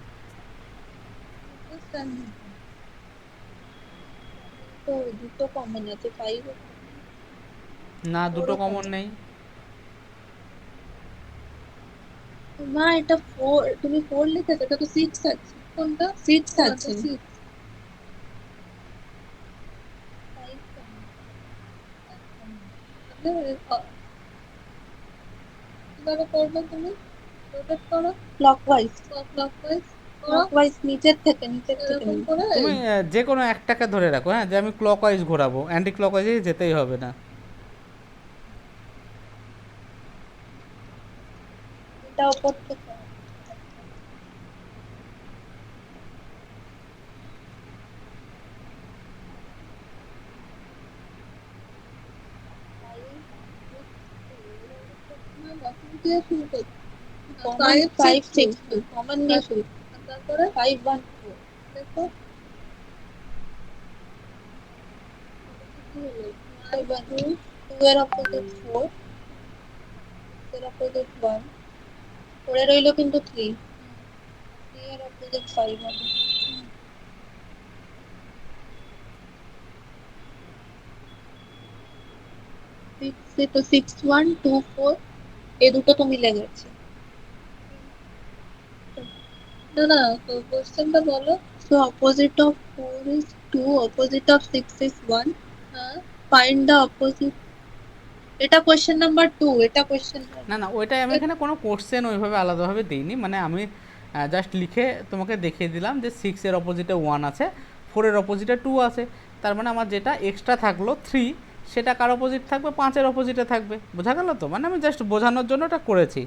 Speaker 2: তো দুটো কমন আছে 5
Speaker 1: না, দুটো কমন নেই।
Speaker 2: মা এটা 4, তুমি 4 লিখেছো, এটা তো 6 আছে। কোনটা? 6 আছে। 6 5 কিভাবে করবে তুমি? রোটেট করো ক্লকওয়াইজ। ক্লকওয়াইজ নিচের থেকে এরকম করে
Speaker 1: তুমি যে কোনো একটাকে ধরে রাখো, হ্যাঁ, যে আমি ক্লকওয়াইজ ঘোরাবো, অ্যান্টি ক্লকওয়াইজে যেতেই হবে না।
Speaker 2: এটা উপর থেকে কমন 5 6 কমন নিয়ে শুরু, তারপরে 5 1 4 দেখো 5 1 2 এর অপোজিট 4, এর অপোজিট 1, 4 এর রইলো কিন্তু 3, 3 এর অপোজিট 5 হবে। 6 তো 6 1 2 4 এই দুটো তো মিলে গেছে। না না, তো কোশ্চেনটা বলো। So opposite of 4 is 2, opposite of 6 is 1. Find the opposite. এটা কোশ্চেন নাম্বার 2, এটা কোশ্চেন
Speaker 1: না না, ওইটাই আমি এখানে কোনো কোশ্চেন ওইভাবে আলাদাভাবে দিইনি, মানে আমি জাস্ট লিখে তোমাকে দেখিয়ে দিলাম যে 6-এর অপোজিটে 1 আছে, 4-এর অপোজিটে 2 আছে, তার মানে আমার যেটা এক্সট্রা থাকলো 3, সেটা কার অপোজিট থাকবে, 5-এর অপোজিটে থাকবে। বোঝা গেল তো? মানে আমি জাস্ট বোঝানোর জন্য এটা করেছি।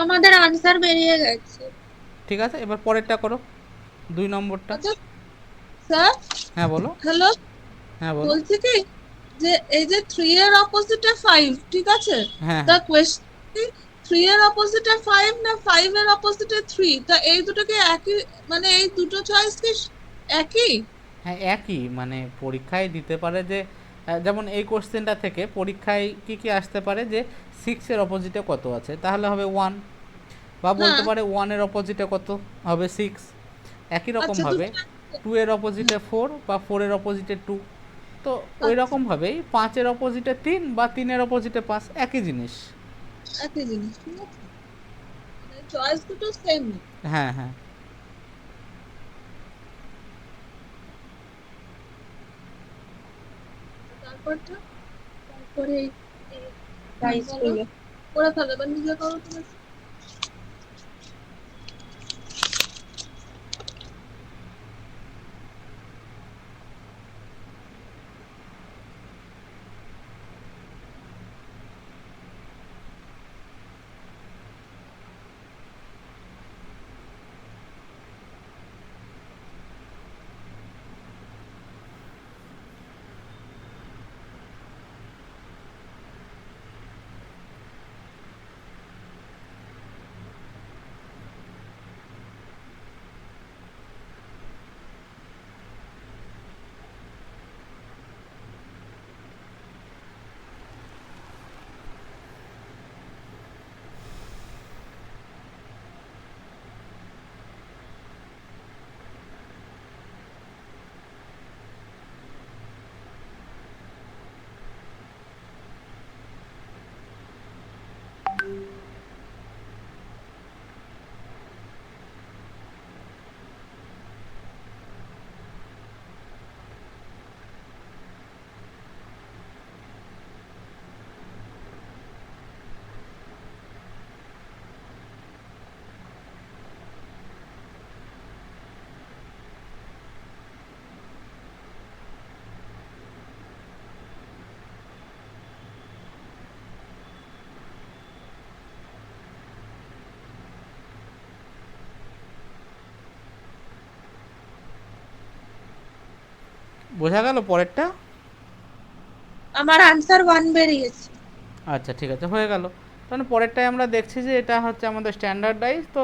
Speaker 2: আমাদের আনসার বেরিয়ে গেছে।
Speaker 1: ঠিক আছে, এবার পরেরটা করো, 2 নম্বরটা।
Speaker 2: আচ্ছা স্যার।
Speaker 1: হ্যাঁ বলো।
Speaker 2: হ্যালো,
Speaker 1: হ্যাঁ বলো।
Speaker 2: বলছি কি যে এই যে 3 এর অপোজিটে 5, ঠিক আছে?
Speaker 1: হ্যাঁ
Speaker 2: দা
Speaker 1: হ্যাঁ
Speaker 2: কোশ্চেন 3 এর অপোজিটে 5 না 5 এর অপোজিটে 3, তা এই দুটোকে একই, মানে এই দুটো চয়েস কি একই?
Speaker 1: হ্যাঁ, একই, মানে পরীক্ষায় দিতে পারে যে যেমন এই কোশ্চেনটা থেকে পরীক্ষায় কি কি আসতে পারে, যে 6-এর অপোজিটে কত আছে, তাহলে হবে 1, বা বলতে
Speaker 2: হ্যাঁ,
Speaker 1: পারে 1-এর অপোজিটে কত হবে, 6। একই
Speaker 2: আচ্ছা
Speaker 1: রকমভাবে
Speaker 2: দুটো
Speaker 1: 2-এর অপোজিটে 4 বা 4-এর অপোজিটে 2, তো ওই
Speaker 2: আচ্ছা,
Speaker 1: রকমভাবেই 5-এর অপোজিটে 3 বা 3-এর অপোজিটে 5, একই জিনিস।
Speaker 2: একই জিনিস, ঠিক আছে, মানে চয়েস দুটো সেম।
Speaker 1: হ্যাঁ হ্যাঁ।
Speaker 2: তারপরটা তারপরে এই প্রাইস গুলো করে ফেলে বা নিজে করো তুমি।
Speaker 1: বোঝা গেল পরেরটা?
Speaker 3: আমার আনসার 1 বেরিয়েছে।
Speaker 1: আচ্ছা ঠিক আছে, হয়ে গেল। তাহলে পরেরটায় আমরা দেখছি যে এটা হচ্ছে আমাদের স্ট্যান্ডার্ডাইজ, তো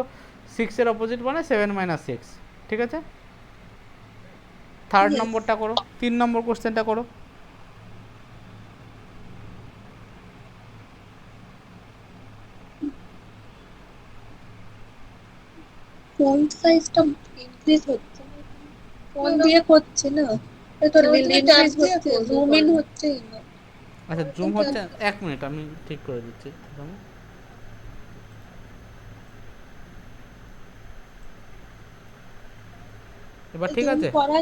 Speaker 1: 6-এর অপোজিট মানে 7 - 6, ঠিক আছে। Third
Speaker 2: Yes.
Speaker 1: নম্বরটা করো, 3 নম্বর কোশ্চেনটা করো।
Speaker 2: ফন্ট সাইজটা ইনক্রিজ হচ্ছে না, ফোন দিয়ে করছি না, তো ইনক্রিজ হচ্ছে, জুম ইন হচ্ছেই না।
Speaker 1: আচ্ছা জুম হচ্ছে, 1 মিনিট আমি ঠিক করে দিচ্ছি। এবার ঠিক
Speaker 2: জুম
Speaker 1: আছে?
Speaker 2: করা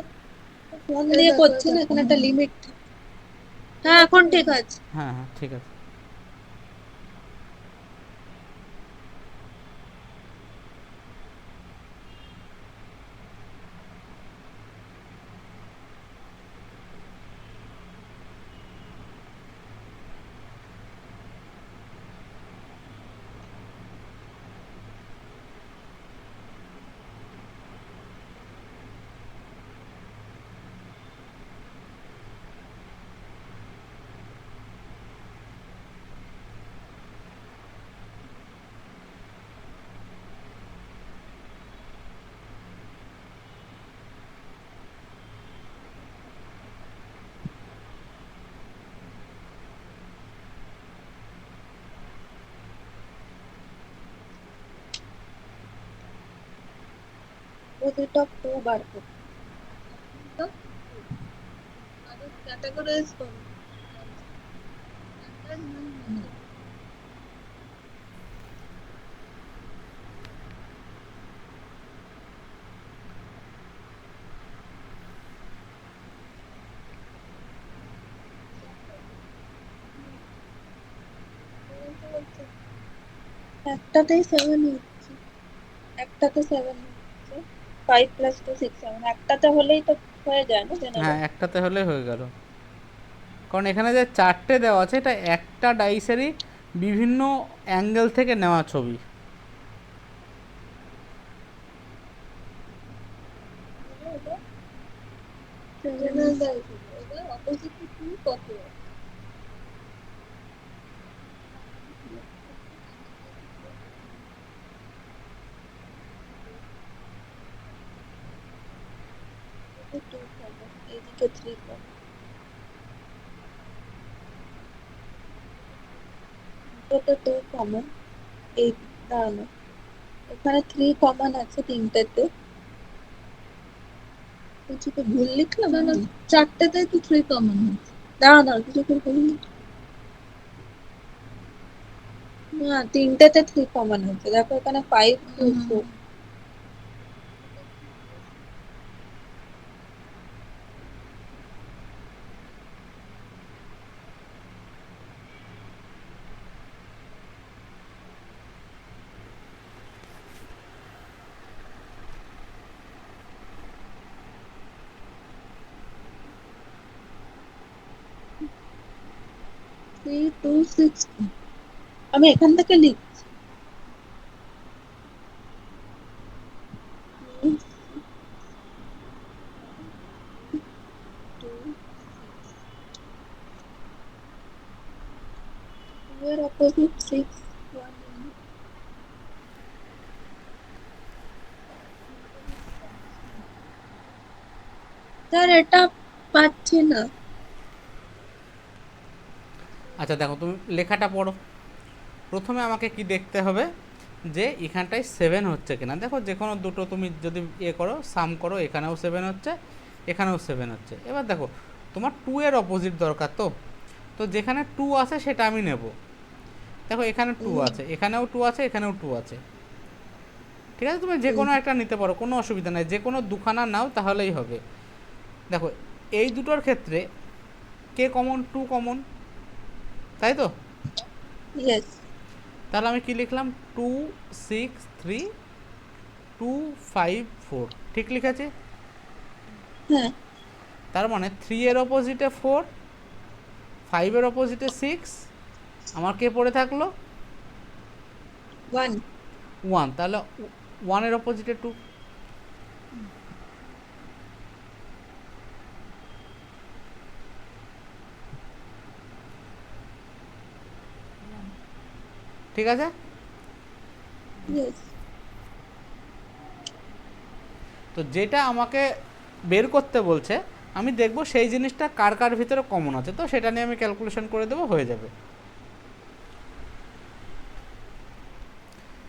Speaker 2: ফোন দিয়ে করছি না, এখানে একটা লিমিট। হ্যাঁ এখন ঠিক আছে।
Speaker 1: হ্যাঁ হ্যাঁ ঠিক আছে।
Speaker 2: অপোজিট অফ 2 বার করো, ক্যাটাগরাইজ করো। একটাতেই 7 হচ্ছে, একটাতে 7 হচ্ছে, 5 + 2 6 7, একটাতে হলেই তো হয়ে যায় না
Speaker 1: হ্যাঁ
Speaker 2: জেনারেল।
Speaker 1: একটাতে হলে হয়ে গেল, কারণ এখানে যে 4টে দেওয়া আছে এটা একটা ডাইসেরই বিভিন্ন অ্যাঙ্গেল থেকে নেওয়া ছবি।
Speaker 2: জেনারেল ডাইস এটা অপোজিট টু কত? এদিকে 2 কমন, এদিকে 3 কমন, দুটোতে 2 কমন, এই দাঁড়ানো, এখানে 3 কমন আছে তিনটেতে। কিছু তো ভুল লিখলাম না, চারটেতে তো 3 কমন আছে। দাঁড়া কিছু তো ভুল না, তিনটেতে 3 কমন আছে, দেখো এখানে 5 4। থ্রি টু সিক্স, আমি এখান থেকে লিখছি। এর অপোজিট 6 1। স্যার এটা পাচ্ছি না।
Speaker 1: আচ্ছা দেখো তুমি লেখাটা পড়ো। প্রথমে আমাকে কি দেখতে হবে যে এখানটায় 7 হচ্ছে কিনা। দেখো যে কোনো দুটো তুমি যদি করো, সাম করো, এখানেও 7 হচ্ছে, এখানেও 7 হচ্ছে। এবার দেখো তোমার 2-এর অপোজিট দরকার, তো তো যেখানে 2 আছে সেটা আমি নেব। দেখো এখানে 2 আছে, এখানেও 2 আছে, এখানেও 2 আছে, ঠিক আছে। তুমি যে কোনো একটা নিতে পারো, কোনো অসুবিধা নেই, যে কোনো দুখানা নাও তাহলেই হবে। দেখো এই দুটোর ক্ষেত্রে কে কমন? 2 কমন, তাই তো?
Speaker 2: ইয়েস।
Speaker 1: তাহলে আমি কি লিখলাম? 2 6 3 2 5 4, ঠিক লিখেছি?
Speaker 2: হ্যাঁ।
Speaker 1: তার মানে 3-এর অপোজিটে 4, 5-এর অপোজিটে 6, আমার কে পড়ে থাকলো?
Speaker 2: 1।
Speaker 1: 1, তাহলে 1-এর অপোজিটে 2। ঠিক আছে?
Speaker 2: ইয়েস।
Speaker 1: তো যেটা আমাকে বের করতে বলছে আমি দেখব সেই জিনিসটা কার কার ভিতরে কমন আছে, তো সেটা নিয়ে আমি ক্যালকুলেশন করে দেবো, হয়ে যাবে।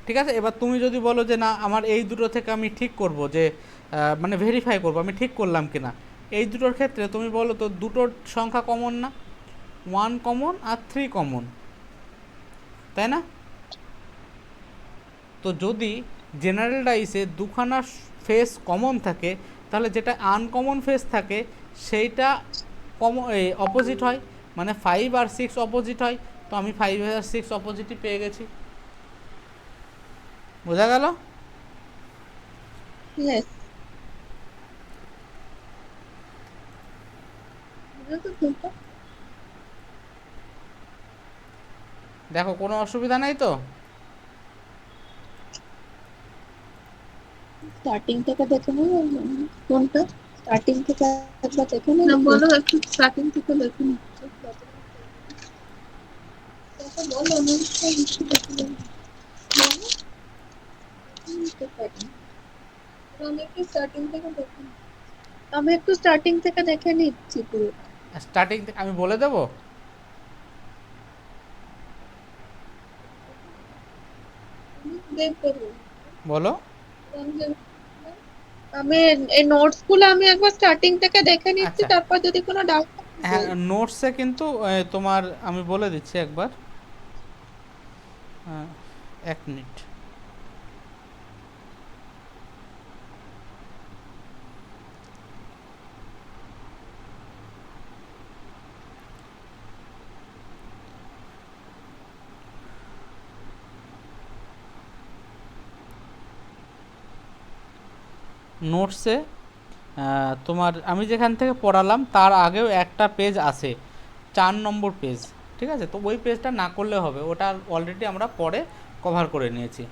Speaker 1: ঠিক আছে, এবার তুমি যদি বলো যে না আমার এই দুটো থেকে আমি ঠিক করব যে মানে ভেরিফাই করব আমি ঠিক করলাম কি না, এই দুটোর ক্ষেত্রে তুমি বলো তো দুটোর সংখ্যা কমন না, 1 কমন আর 3 কমন, তাই না? তো যদি জেনারেল ডাইসে দুখানা ফেস কমন থাকে তাহলে যেটা আনকমন ফেস থাকে সেইটা অপোজিট হয়, মানে 5 আর 6 অপোজিট হয়। তো আমি 5 আর 6 অপোজিটই পেয়ে গেছি। বোঝা গেল?
Speaker 2: ইয়েস। বুঝেছো তো?
Speaker 1: দেখো কোনো অসুবিধা নাই তো?
Speaker 2: স্টার্টিং থেকে দেখে নেব কোনটা, স্টার্টিং থেকে একবার দেখে নেব। বলো একটু স্টার্টিং থেকে দেখে নিচ্ছি। বলো অনুষ্ঠান একটু দেখে নেব। আমি একটু স্টার্টিং থেকে দেখে নিচ্ছি। আমি একটু স্টার্টিং থেকে দেখে নিচ্ছি পুরো।
Speaker 1: স্টার্টিং আমি বলে দেবো। বলো।
Speaker 2: আমি এই নোটস গুলো আমি একবার স্টার্টিং থেকে দেখে নিচ্ছি,
Speaker 1: আচ্ছা,
Speaker 2: তারপর যদি কোনো ডাউট
Speaker 1: হ্যাঁ নোটসে কিন্তু তোমার আমি বলে দিচ্ছি একবার, 1 মিনিট। নোটসে তোমার আমি যেখান থেকে পড়ালাম তার আগেও একটা পেজ আছে, 4 নম্বর পেজ। ঠিক আছে, তো ওই পেজটা না করলে হবে, ওটা অলরেডি আমরা পরে কভার করে নিয়েছি।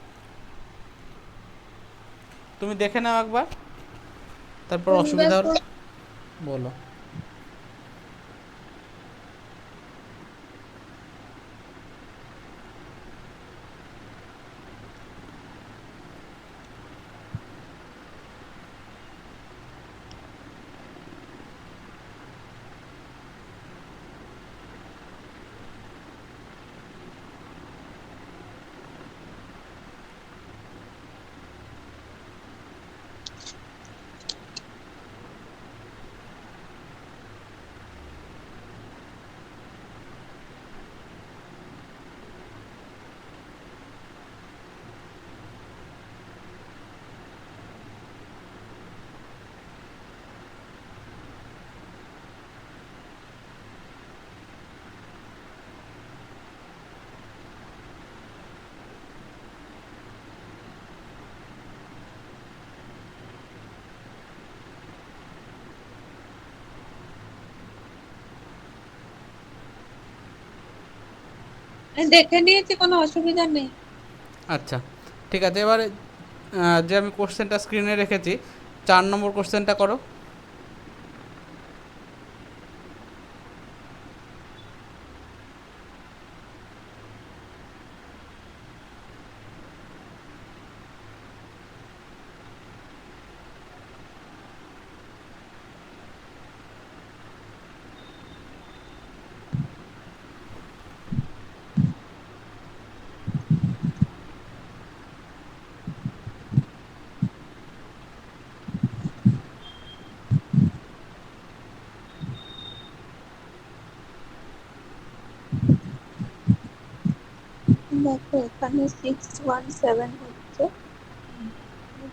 Speaker 1: তুমি দেখে নাও একবার, তারপর অসুবিধা বলো।
Speaker 3: আমি দেখে নিয়েছি, কোনো অসুবিধা নেই।
Speaker 1: আচ্ছা ঠিক আছে, এবারে যে আমি কোশ্চেনটা স্ক্রিনে রেখেছি, 4 নম্বর কোশ্চেনটা করো।
Speaker 2: দেখো এখানে 617 হচ্ছে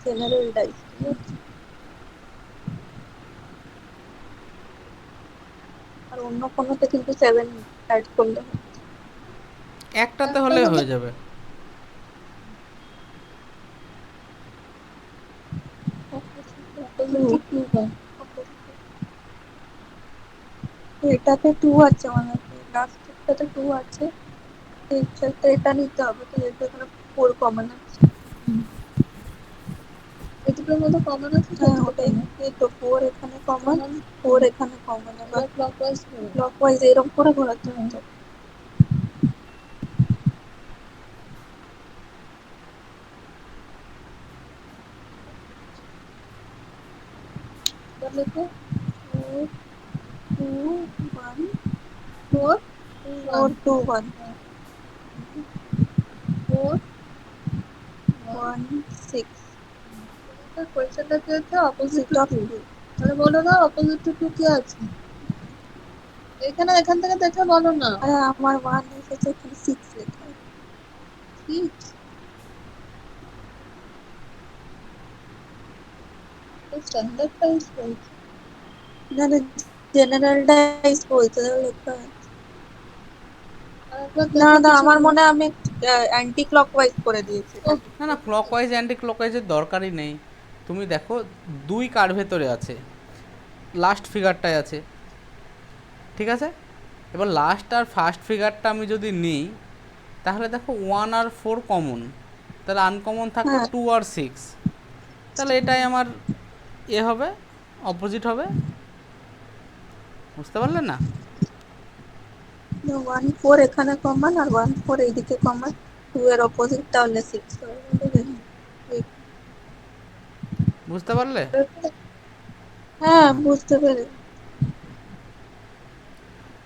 Speaker 2: জেনারেল ডাইস, ঠিক আছে? আর অন্য কোনোতে কিন্তু 7 অ্যাড করলে হবে।
Speaker 1: একটাতে হলে হয়ে যাবে।
Speaker 2: এটাতে 2 আছে, মানে লাস্টেরটাতে 2 আছে, তো এটা নিতে হবে, তো এটা এখানে 4 কমন আছে। এই দুটোর মধ্যে কমন আছে, হ্যাঁ ওটাই, এই তো 4 এখানে কমন, 4 এখানে কমন। এবার ক্লকওয়াইজ এরকম করে ঘোরাতে হবে। তাহলে তো 4 2 1 4 4 2 1 4 1 6 তোমাদের কোশ্চেনটা কি হচ্ছে অপোজিট অফ 2 তাহলে বলো না অপোজিট টু 2 কি আছে এখান থেকে দেখে বলো না আরে আমার 1 এসেছে কি 6 লেখা 6 তো স্ট্যান্ডার্ড টাইজ বলছে না না জেনারেল টাইজ বলছে লেখা না না আমার মনে হয় আমি অ্যান্টি ক্লকওয়াইজ করে দিয়েছি
Speaker 1: না না, ক্লকওয়াইজ অ্যান্টি ক্লকওয়াইজের দরকারই নেই। তুমি দেখো 2 কার ভেতরে আছে, লাস্ট ফিগারটায় আছে, ঠিক আছে। এবার লাস্ট আর ফার্স্ট ফিগারটা আমি যদি নিই, তাহলে দেখো 1 আর 4 কমন, তাহলে আনকমন থাকলো 2 আর 6, তাহলে এটাই আমার হবে, অপোজিট হবে। বুঝতে পারলে না?
Speaker 2: 1 4 এখানে কমন আর 1 4 এইদিকে কমন 2 এর অপোজিট তাহলে 6
Speaker 1: বুঝতে পারলে?
Speaker 2: হ্যাঁ বুঝতে পেরে।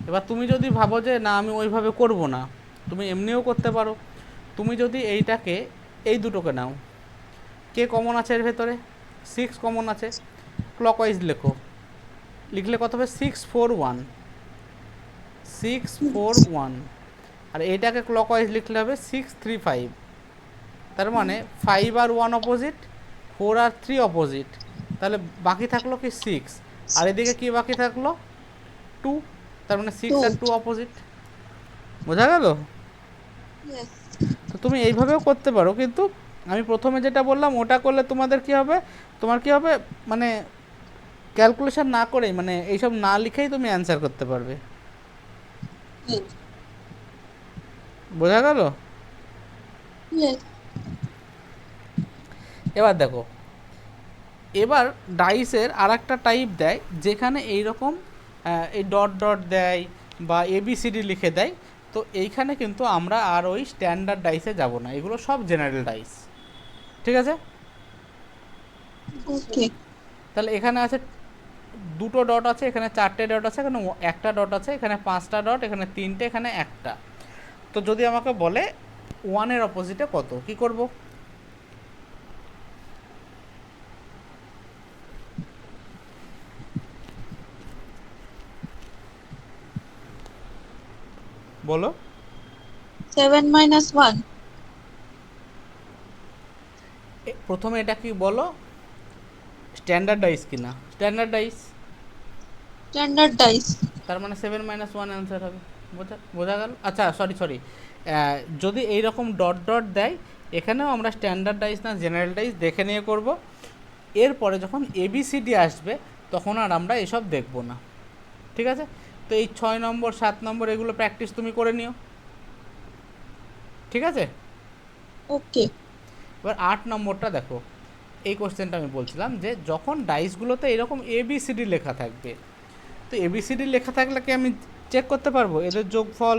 Speaker 1: এবার তুমি যদি ভাবো যে না আমি ওইভাবে করব না, তুমি এমনিও করতে পারো। তুমি যদি এইটাকে, এই দুটোকে নাও, কে কমন আছে এর ভেতরে? 6 কমন আছে, ক্লকওয়াইজ লেখো, লিখলে কত হবে? 6 4 1, 6 4 1। আর এইটাকে ক্লকওয়াইজ লিখলে হবে 6 3 5। তার মানে 5 আর 1 অপোজিট, 4 আর 3 অপোজিট, তাহলে বাকি থাকলো কি 6, আর এদিকে কি বাকি থাকলো 2, তার মানে 6 আর 2 অপোজিট। বোঝা গেল? তো তুমি এইভাবেও করতে পারো, কিন্তু আমি প্রথমে যেটা বললাম ওটা করলে তোমাদের কি হবে, তোমার কি হবে, মানে ক্যালকুলেশন না করেই, মানে এইসব না লিখেই তুমি অ্যান্সার করতে পারবে। বোঝা গেল? এবার দেখো, এবার ডাইসের আর একটা টাইপ দেয় যেখানে এইরকম এই ডট ডট দেয় বা এবিসিডি লিখে দেয়। তো এইখানে কিন্তু আমরা আর ওই স্ট্যান্ডার্ড ডাইসে যাব না, এগুলো সব জেনারেল ডাইস, ঠিক আছে।
Speaker 2: ওকে
Speaker 1: তাহলে এখানে আছে 2টো ডট আছে, এখানে 4টে ডট আছে, এখানে একটা ডট আছে, এখানে 5টা ডট, এখানে 3টে, এখানে একটা। তো যদি আমাকে বলে 1-এর অপোজিটে কত, কি করব? বলো।
Speaker 2: 7 minus 1
Speaker 1: প্রথমে এটা কি বলো, স্ট্যান্ডার্ড ডাইস কিনা? স্ট্যান্ডার্ড ডাইস,
Speaker 2: স্ট্যান্ডার্ড ডাইস
Speaker 1: তার মানে 7 - 1 অ্যান্সার হবে। বোঝা গেল? আচ্ছা সরি, যদি এইরকম ডট ডট দেয়, এখানেও আমরা স্ট্যান্ডার্ড ডাইস না জেনারেল ডাইস দেখে নিয়ে করব। এরপরে যখন এবিসিডি আসবে তখন আর আমরা এসব দেখব না, ঠিক আছে। তো এই 6 নম্বর 7 নম্বর এগুলো প্র্যাকটিস তুমি করে নিও, ঠিক আছে।
Speaker 2: ওকে
Speaker 1: এবার 8 নম্বরটা দেখো, এই কোশ্চেনটা আমি বলছিলাম যে যখন ডাইসগুলোতে এরকম এবিসিডি লেখা থাকবে, তো এবিসিডি লেখা থাকলে কি আমি চেক করতে পারবো এদের যোগফল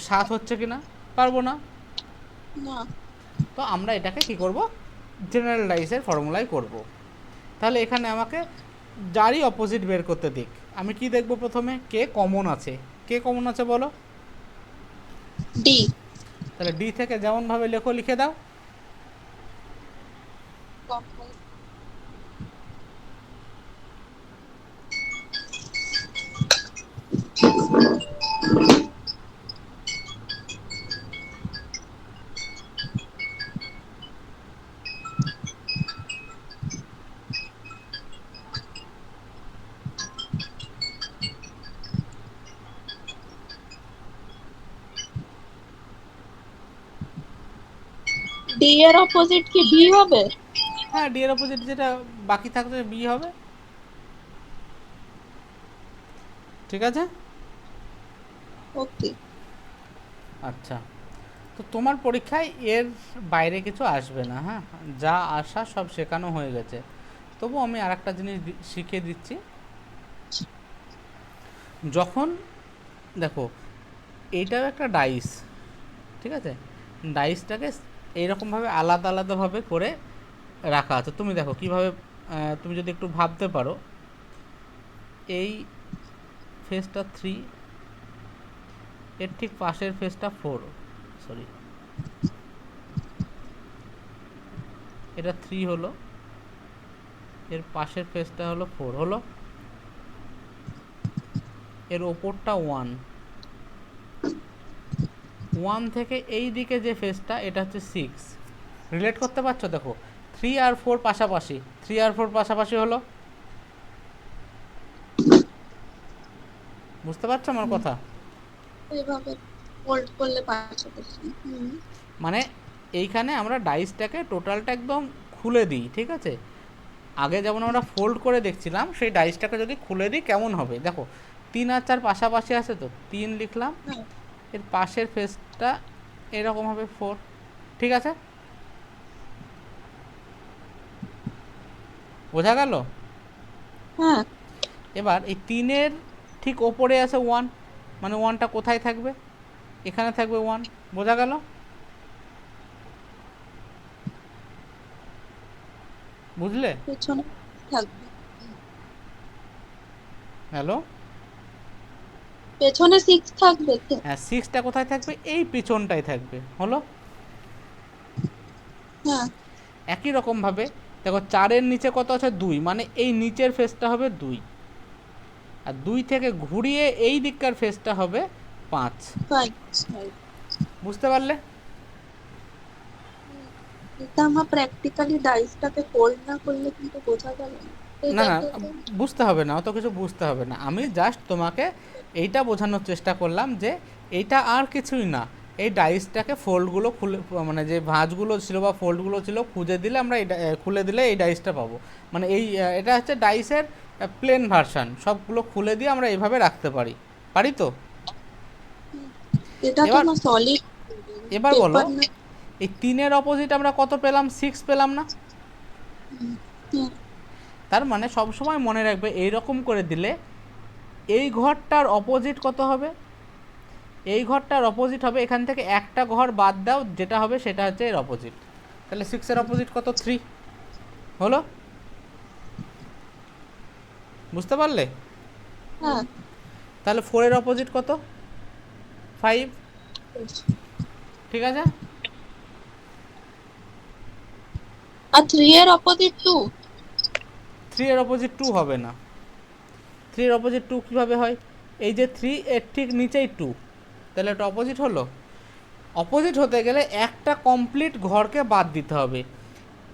Speaker 1: 7 হচ্ছে কি না? পারবো না।
Speaker 2: না
Speaker 1: তো আমরা এটাকে কি করব, জেনারেল ডাইসের ফর্মুলায় করব। তাহলে এখানে আমাকে যারই অপোজিট বের করতে দিক, আমি কি দেখব? প্রথমে কে কমন আছে, কে কমন আছে বলো।
Speaker 2: ডি
Speaker 1: তাহলে ডি থেকে যেমনভাবে লেখো লিখে দাও।
Speaker 2: ডি এর অপোজিট কি বি হবে?
Speaker 1: হ্যাঁ, ডি এর অপোজিট যেটা বাকি থাকবে বি হবে, ঠিক আছে।
Speaker 2: ওকে
Speaker 1: আচ্ছা, তো তোমার পরীক্ষায় এর বাইরে কিছু আসবে না, হ্যাঁ, যা আসা সব শেখানো হয়ে গেছে। তবু আমি আর একটা জিনিস শিখিয়ে দিচ্ছি। যখন দেখো এইটাও একটা ডাইস, ঠিক আছে, ডাইসটাকে এইরকমভাবে আলাদা আলাদাভাবে করে রাখা আছে। তুমি দেখো কীভাবে, তুমি যদি একটু ভাবতে পারো, এই ফেসটা 3, এর ঠিক পাশের ফেসটা 4, সরি এটা 3 হলো, এর পাশের ফেসটা হলো 4 হলো, এর ওপরটা 1, 1 থেকে এই দিকে যে ফেসটা এটা হচ্ছে 6। রিলেট করতে পারছো? দেখো 3 আর 4 পাশাপাশি, 3 আর 4 পাশাপাশি হলো, বুঝতে পারছো আমার কথা?
Speaker 2: এইভাবে ফোল্ড করলে পাশাপাশি।
Speaker 1: মানে এইখানে আমরা ডাইসটাকে টোটালটা একদম খুলে দিই, ঠিক আছে? আগে যেমন আমরা ফোল্ড করে দেখছিলাম, সেই ডাইসটাকে যদি খুলে দিই কেমন হবে দেখো, 3 আর 4 পাশাপাশি আছে তো 3 লিখলাম,
Speaker 2: হ্যাঁ
Speaker 1: এর পাশের ফেসটা এরকম হবে 4, ঠিক আছে? বোঝা গেল?
Speaker 2: হ্যাঁ
Speaker 1: এবার এই 3-এর ঠিক ওপরে আছে 1, মানে 1টা কোথায় থাকবে? এখানে থাকবে 1, বোঝা গেল? বুঝলে?
Speaker 2: পেছনে থাকবে,
Speaker 1: হ্যালো?
Speaker 2: পেছনে 6 থাকবে তো।
Speaker 1: হ্যাঁ, 6টা কোথায় থাকবে? এই পিছনটাই থাকবে, হলো?
Speaker 2: হ্যাঁ
Speaker 1: একই রকমভাবে দেখো 4-এর নিচে কত আছে? 2, মানে এই নিচের ফেসটা হবে 2, আর 2 থেকে ঘুরিয়ে এই দিককার ফেসটা হবে 5,
Speaker 2: 5।
Speaker 1: বুঝতে পারলে?
Speaker 2: এটা আমরা প্র্যাকটিক্যালি ডাইসটাকে ফোল্ড না করলে কিন্তু বোঝা গেল না।
Speaker 1: না না, বুঝতে হবে না, অত কিছু বুঝতে হবে না, আমি জাস্ট তোমাকে এইটা বোঝানোর চেষ্টা করলাম যে এইটা আর কিছুই না, এই ডাইসটাকে ফোল্ডগুলো খুলে, মানে যে ভাঁজগুলো ছিল বা ফোল্ডগুলো ছিল খুঁজে দিলে আমরা এই খুলে দিলে এই ডাইসটা পাবো, মানে এই এটা হচ্ছে ডাইসের প্লেন ভার্সান, সবগুলো খুলে দিয়ে আমরা এইভাবে রাখতে পারি, পারি তো?
Speaker 2: এটা তো
Speaker 1: এবার
Speaker 2: না সলিড,
Speaker 1: এবার বলো,
Speaker 2: পেপার না।
Speaker 1: এই 3-এর অপোজিট আমরা কত পেলাম? 6 পেলাম না?
Speaker 2: হ্যাঁ,
Speaker 1: তার মানে সবসময় মনে রাখবে এইরকম করে দিলে এই ঘরটার অপোজিট কত হবে? এই ঘরটার অপোজিট হবে, এখান থেকে একটা ঘর বাদ দাও, যেটা হবে সেটা হচ্ছে এর অপোজিট। তাহলে 6-এর অপোজিট কত? 3 হলো, বুঝতে পারলে?
Speaker 2: হ্যাঁ
Speaker 1: তাহলে 4-এর অপোজিট কত? 5, ঠিক আছে?
Speaker 2: আর 3 এর অপোজিট 2।
Speaker 1: 3-এর অপোজিট 2 হবে না। 3-এর অপোজিট 2 কীভাবে হয়? এই যে 3 এর ঠিক নিচেই 2, তাহলে এটা অপোজিট হলো। অপোজিট হতে গেলে একটা কমপ্লিট ঘরকে বাদ দিতে হবে।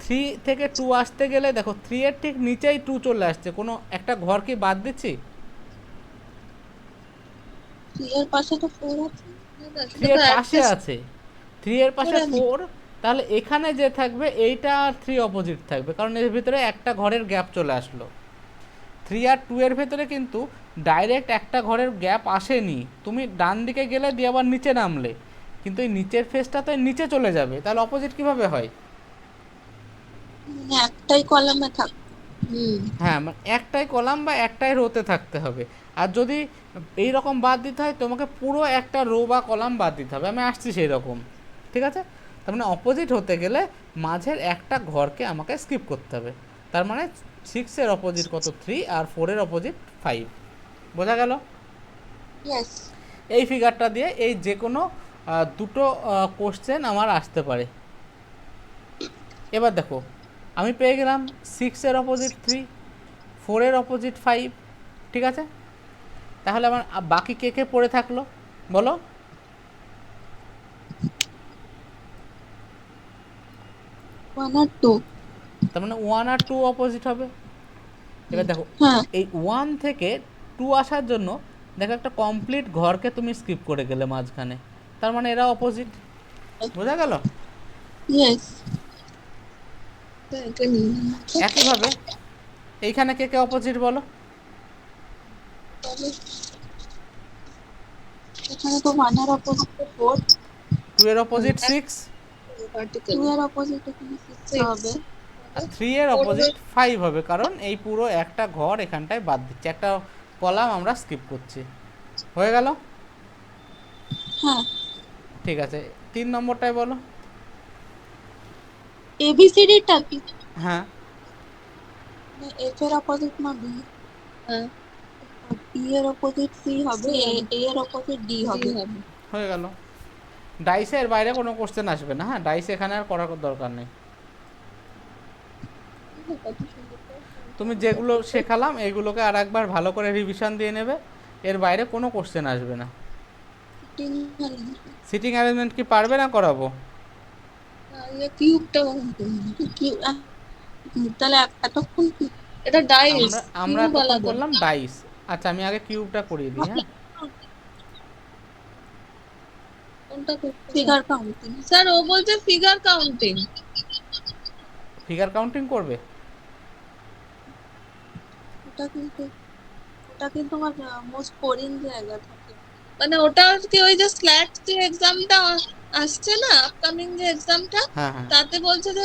Speaker 1: 3 থেকে 2 আসতে গেলে দেখো 3 এর ঠিক নিচেই 2 চলে আসছে, কোনো একটা ঘর কি বাদ দিচ্ছি?
Speaker 2: 3 এর পাশে তো 4 আছে।
Speaker 1: 3 এর পাশে আছে, 3 এর পাশে 4, তাহলে এখানে যে থাকবে এইটা আর 3 অপোজিট থাকবে, কারণ এর ভিতরে একটা ঘরের গ্যাপ চলে আসলো। 3 আর 2 এর ভেতরে কিন্তু ডাইরেক্ট একটা ঘরের গ্যাপ আসেনি, তুমি ডান দিকে গেলে দিয়ে আবার নিচে নামলে, কিন্তু এই নিচের ফেসটা তো নিচে চলে যাবে, তাহলে অপোজিট কিভাবে হয়?
Speaker 2: মানে একটাই কলামে থাক।
Speaker 1: হ্যাঁ, মানে একটাই কলাম বা একটাই রোতে থাকতে হবে। আর যদি এই রকম বাদ দিতে হয় তোমাকে পুরো একটা রো বা কলাম বাদ দিতে হবে, আমি আসছি সেই রকম, ঠিক আছে? তার মানে অপোজিট হতে গেলে মাঝের একটা ঘরকে আমাকে স্কিপ করতে হবে। তার মানে 6-এর অপোজিট কত? 3, আর 4-এর অপোজিট 5, বোঝা গেল?
Speaker 2: ইয়েস।
Speaker 1: এই ফিগারটা দিয়ে এই যে কোনো দুটো কোশ্চেন আমার আসতে পারে। এবার দেখো আমি পেয়ে গেলাম 6-এর অপোজিট 3, 4-এর অপোজিট 5, ঠিক আছে? তাহলে আমার বাকি কে কে পড়ে থাকলো বলো?
Speaker 2: 1 আর 2।
Speaker 1: তার মানে 1 আর 2 অপোজিট হবে। এবার দেখো
Speaker 2: হ্যাঁ
Speaker 1: এই 1 থেকে 2 আসার জন্য দেখো একটা কমপ্লিট ঘরকে তুমি স্কিপ করে গেলে মাঝখানে, তার মানে এরা অপোজিট, বোঝা গেল?
Speaker 2: ইয়েস।
Speaker 1: একইভাবে এইখানে কে কে অপোজিট বলো?
Speaker 2: এখানে তো 1 এর অপোজিট 4,
Speaker 1: 2 এর অপোজিট 6,
Speaker 2: 2 এর অপোজিট এখানে 6 হবে,
Speaker 1: আর 3 এর অপোজিট 5 হবে, কারণ এই পুরো একটা ঘর এখানটায় বাদ দিচ্ছে, একটা কলাম আমরা স্কিপ করছি, হয়ে গেল?
Speaker 2: হ্যাঁ।
Speaker 1: ঠিক আছে, 3 নম্বরটায় বলো।
Speaker 2: ABCD টা কি?
Speaker 1: হ্যাঁ,
Speaker 2: F এর অপোজিট না B? হ্যাঁ
Speaker 3: ই এর অপোজিট সি হবে, এ এর অপোজিট ডি হবে।
Speaker 1: হয়ে গেল। ডাইসের বাইরে কোনো কোশ্চেন আসবে না, হ্যাঁ, ডাইস এখানে আর করার দরকার নেই। তুমি যেগুলো শেখালাম এগুলোকে আর একবার ভালো করে রিভিশন দিয়ে নেবে, এর বাইরে কোনো কোশ্চেন আসবে না। সিটিং অ্যারেঞ্জমেন্ট কি পারবে না করাবো?
Speaker 2: কিউবটা
Speaker 3: তাহলে এতক্ষণ
Speaker 2: এটা ডাইস,
Speaker 1: আমরা
Speaker 2: কিউব
Speaker 1: তখন
Speaker 2: আলাদা।
Speaker 1: করলাম ডাইস। আচ্ছা আমি আগে কিউবটা করিয়ে দিই, হ্যাঁ।
Speaker 2: কোনটা
Speaker 3: ফিগার কাউন্টিং।
Speaker 2: স্যার ও বলছে ফিগার কাউন্টিং।
Speaker 1: ফিগার কাউন্টিং করবে?
Speaker 3: ওটা কিন্তু আমার মোস্ট বোরিং জায়গা থাকে।
Speaker 2: মানে ওটা কি ওই যে স্ল্যাট যে এক্সামটা আসছে না, আপকামিং যে এক্সামটা,
Speaker 1: হ্যাঁ হ্যাঁ,
Speaker 2: তাতে বলছে যে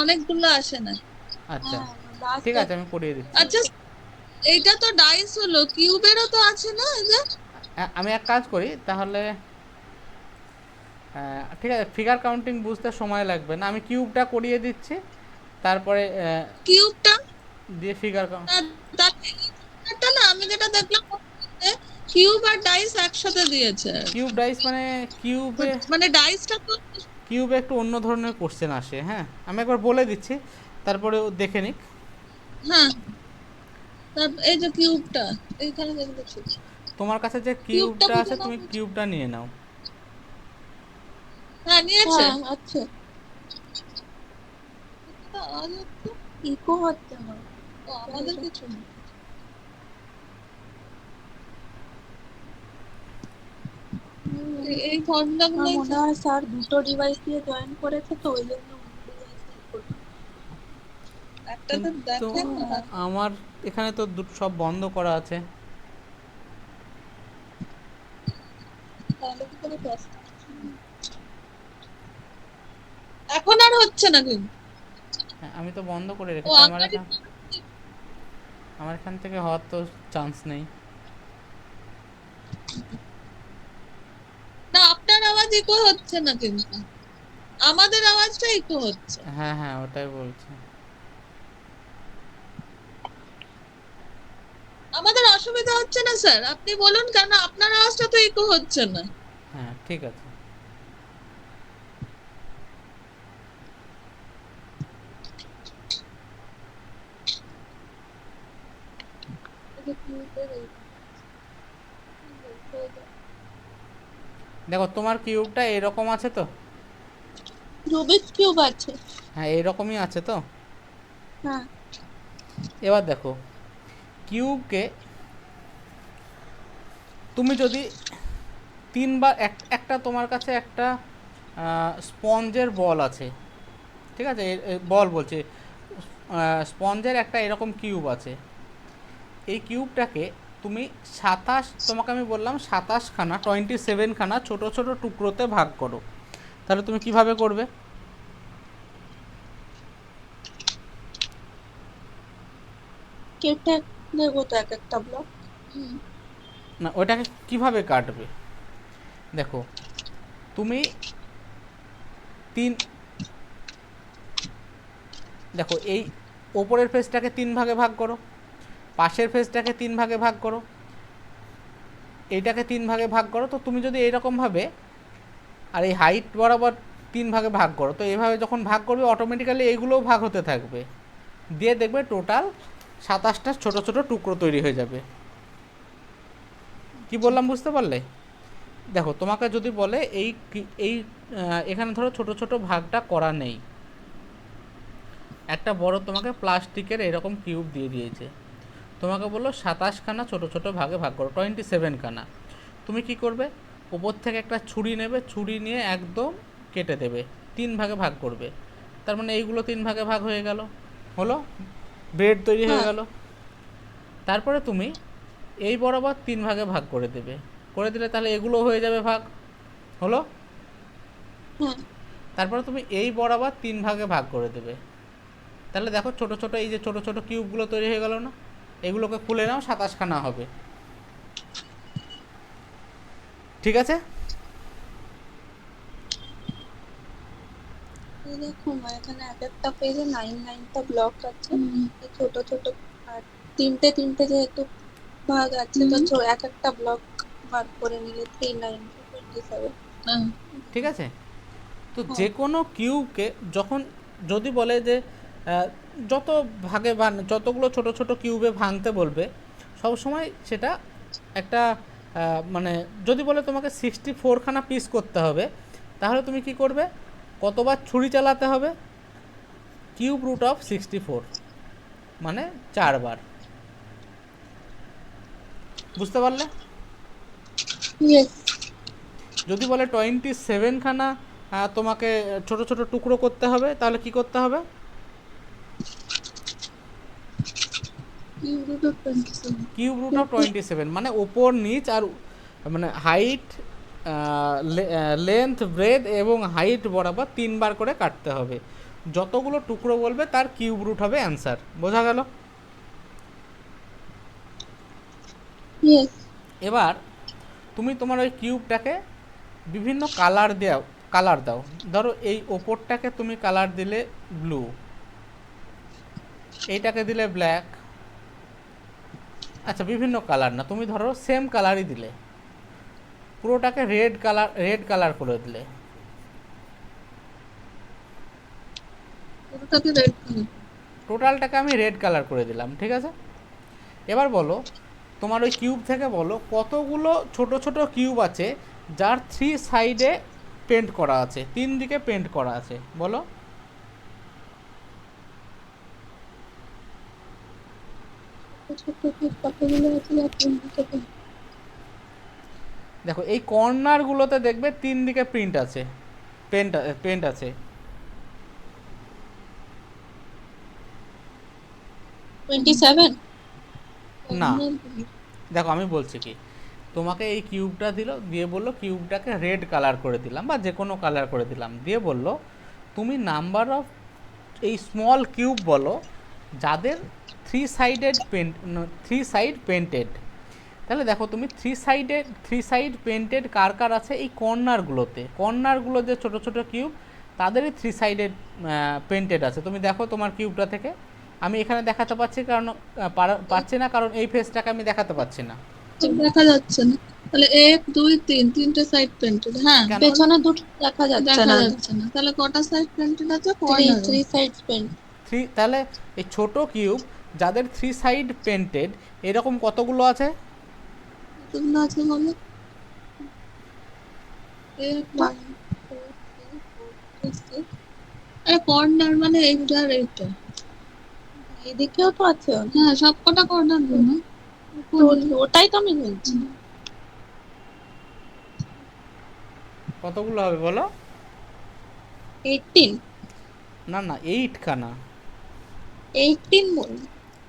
Speaker 2: অনেকগুলো আসে না।
Speaker 1: আচ্ছা
Speaker 3: last
Speaker 1: ঠিক আছে, আমি করিয়ে দিচ্ছি।
Speaker 2: আচ্ছা এইটা তো ডাইস হলো, কিউবেরও তো আছে না এই যে।
Speaker 1: আমি এক কাজ করি তাহলে, ঠিক আছে, ফিগার কাউন্টিং বুঝতে সময় লাগবে না, আমি কিউবটা করিয়ে দিচ্ছি, তারপরে
Speaker 2: কিউবটা
Speaker 1: দিয়ে ফিগার
Speaker 2: তারটা না, আমি যেটা দেখলাম কিউব আর ডাইস একসাথে দিয়েছে।
Speaker 1: কিউব ডাইস মানে কিউবে,
Speaker 2: মানে ডাইসটা তো
Speaker 1: কিউবে একটু অন্য ধরনের কোশ্চেন আসে, হ্যাঁ, আমি একবার বলে দিচ্ছি তারপরে ও দেখে নিক।
Speaker 2: হ্যাঁ, এই যে কিউবটা এইখানে দেখছি।
Speaker 1: তোমার কাছে যে কিউবটা আছে তুমি কিউবটা নিয়ে নাও।
Speaker 2: হ্যাঁ নিয়েছে।
Speaker 3: আচ্ছা, ইকো হচ্ছে না
Speaker 2: আমাদের কিছু না। এই ফর্মুলাগুলো
Speaker 3: মনে হয় স্যার দুটো ডিভাইস দিয়ে জয়েন করেছে, তো ওই জন্য
Speaker 2: একটাতে
Speaker 1: তো
Speaker 2: দেখেন না।
Speaker 1: আমার এখানে তো দুটো সব বন্ধ করা আছে।
Speaker 2: তাহলে কি করে ব্যস্ত? এখন আর হচ্ছে না কিন্তু।
Speaker 1: হ্যাঁ, আমি তো বন্ধ করে
Speaker 2: ও
Speaker 1: রেখেছি, আমার এখান থেকে হওয়ার তো চান্স নেই।
Speaker 2: না আপনার আওয়াজ ইকো হচ্ছে না কিন্তু, আমাদের আওয়াজটা ইকো হচ্ছে।
Speaker 1: হ্যাঁ হ্যাঁ, ওটাই বলছি।
Speaker 2: আমাদের অসুবিধা হচ্ছে না স্যার, আপনি বলুন, কেন আপনার আওয়াজটা তো ইকো হচ্ছে না।
Speaker 1: হ্যাঁ ঠিক আছে। দেখো তোমার কিউবটা এরকম আছে তো?
Speaker 3: রুবিক্স কিউব আছে।
Speaker 1: হ্যাঁ এরকমই আছে তো?
Speaker 3: হ্যাঁ।
Speaker 1: এবার দেখো কিউবকে তুমি যদি তিনবার, একটা তোমার কাছে একটা স্পঞ্জের বল আছে, ঠিক আছে, বল বলছে, স্পঞ্জের একটা এরকম কিউব আছে। এই কিউবটাকে তুমি 27, তোমাকে আমি বললাম 27খানা, 27খানা ছোট ছোট টুকরোতে ভাগ করো। তাহলে তুমি কিভাবে করবে?
Speaker 3: কেটে দেবো তো এক একটা ব্লক।
Speaker 1: না, ওইটাকে কিভাবে কাটবে? দেখো তুমি দেখো এই ওপরের ফেসটাকে 3 ভাগে ভাগ করো, পাশের ফেসটাকে 3 ভাগে ভাগ করো, এইটাকে 3 ভাগে ভাগ করো। তো তুমি যদি এইরকমভাবে আর এই হাইট বরাবর 3 ভাগে ভাগ করো, তো এইভাবে যখন ভাগ করবে অটোমেটিক্যালি এইগুলোও ভাগ হতে থাকবে, দিয়ে দেখবে টোটাল 27টা ছোট ছোট টুকরো তৈরি হয়ে যাবে। কি বললাম বুঝতে পারলে? দেখো তোমাকে যদি বলে এই এখানে ধরো ছোট ছোট ভাগটা করা নেই, একটা বড় তোমাকে প্লাস্টিকের এরকম কিউব দিয়ে দিয়েছে, তোমাকে বললো 27খানা ছোট ছোট ভাগে ভাগ করো, 27খানা। তুমি কি করবে? ওপর থেকে একটা ছুরি নেবে, ছুরি নিয়ে একদম কেটে দেবে, 3 ভাগে ভাগ করবে। তার মানে এইগুলো 3 ভাগে ভাগ হয়ে গেল, হলো ব্রেড তৈরি হয়ে গেল। তারপরে তুমি এই বরাবর 3 ভাগে ভাগ করে দেবে, করে দিলে তাহলে এগুলো হয়ে যাবে ভাগ, হলো। তারপরে তুমি এই বরাবর 3 ভাগে ভাগ করে দেবে, তাহলে দেখো ছোট ছোট এই যে ছোট ছোট কিউবগুলো তৈরি হয়ে গেল না? এগুলোকে খুলে নাও, 27খানা হবে, ঠিক আছে?
Speaker 3: দেখো এখানে এক একটা পেজে 9টা ব্লক আছে, ছোট ছোট, আর তিনটে যেহেতু ভাগ আছে তো এক একটা ব্লক বার করে নিলে 3 9 27।
Speaker 2: হ্যাঁ
Speaker 1: ঠিক আছে? তো যে কোনো কিউবকে যখন যদি বলে যে যত ভাগে যতগুলো ছোট ছোট কিউবে ভাঙতে বলবে, সবসময় সেটা একটা মানে যদি বলে তোমাকে 64খানা পিস করতে হবে, তাহলে তুমি কি করবে, কতবার ছুরি চালাতে হবে, কিউব রুট অফ 64 মানে 4বার। বুঝতে পারলে?
Speaker 3: ইয়েস।
Speaker 1: যদি বলে 27খানা তোমাকে ছোট ছোট টুকরো করতে হবে, তাহলে কি করতে হবে,
Speaker 2: cube root of 27।
Speaker 1: Cube root of 27 মানে ওপর নিচ আর মানে হাইট, লেন্থ, ব্রেথ এবং হাইট বরাবর 3বার করে কাটতে হবে। যতগুলো টুকরো বলবে তার কিউব রুট হবে অ্যান্সার। বোঝা গেল?
Speaker 3: ইয়েস।
Speaker 1: এবার তুমি তোমার ওই কিউবটাকে বিভিন্ন কালার দাও। ধরো এই ওপরটাকে তুমি কালার দিলে ব্লু, এইটাকে দিলে ব্ল্যাক, আচ্ছা বিভিন্ন কালার না, তুমি ধরো সেম কালারই দিলে, পুরোটাকে রেড কালার করে দিলে,
Speaker 2: পুরোটাকে রেড কালার।
Speaker 1: টোটালটাকে আমি রেড কালার করে দিলাম। ঠিক আছে? এবার বলো তোমার ওই কিউব থেকে বলো কতগুলো ছোট ছোট কিউব আছে যার 3 সাইডে পেন্ট করা আছে, 3 দিকে পেন্ট করা আছে, বলো।
Speaker 2: ছোট কিউব কতগুলো আছে আর 3 দিকে
Speaker 1: দেখো এই কর্নারগুলোতে দেখবে 3 দিকে প্রিন্ট আছে, পেন্ট আছে।
Speaker 3: 27।
Speaker 1: না, দেখো আমি বলছি কি, তোমাকে এই কিউবটা দিয়ে বললো কিউবটাকে রেড কালার করে দিলাম বা যে কোনো কালার করে দিলাম, দিয়ে বললো তুমি নাম্বার অফ এই স্মল কিউব বলো যাদের 3 সাইড পেন্টেড। তাহলে দেখো তুমি 3 সাইড পেন্টেড কার কার আছে এই কর্নারগুলো যে ছোট ছোট কিউব তাদেরই 3 সাইডেড পেন্টেড আছে। তুমি দেখো তোমার কিউবটা থেকে, আমি এখানে দেখাতে পাচ্ছি কারণ পাচ্ছি না, কারণ এই ফেসটাকে আমি দেখাতে পাচ্ছি না।
Speaker 2: দেখা যাচ্ছে না। তাহলে 1 2 3 তিনটে সাইড পেন্টেড। হ্যাঁ,
Speaker 1: কেন?
Speaker 3: পেছনে দুটো দেখা যাচ্ছে
Speaker 2: দেখা
Speaker 3: না।
Speaker 2: যাচ্ছে না। তাহলে কটা সাইড পেন্টেড আছে?
Speaker 3: 3 সাইডস পেন্ট।
Speaker 1: তাহলে এই ছোট কিউব যাদের 3 সাইড পেন্টেড এরকম কতগুলো আছে?
Speaker 2: কতগুলো আছে বলো? 1 2 3 4 5 6। আরে কর্নার মানে এইটা আর এইটা।
Speaker 3: এদিকেও তো আছে।
Speaker 2: হ্যাঁ, সব কটা কর্নার না।
Speaker 3: ওটাই তো আমি বলছি।
Speaker 1: কতগুলো হবে বলো?
Speaker 3: 18।
Speaker 1: না না, 8 খানা।
Speaker 3: 18 বল।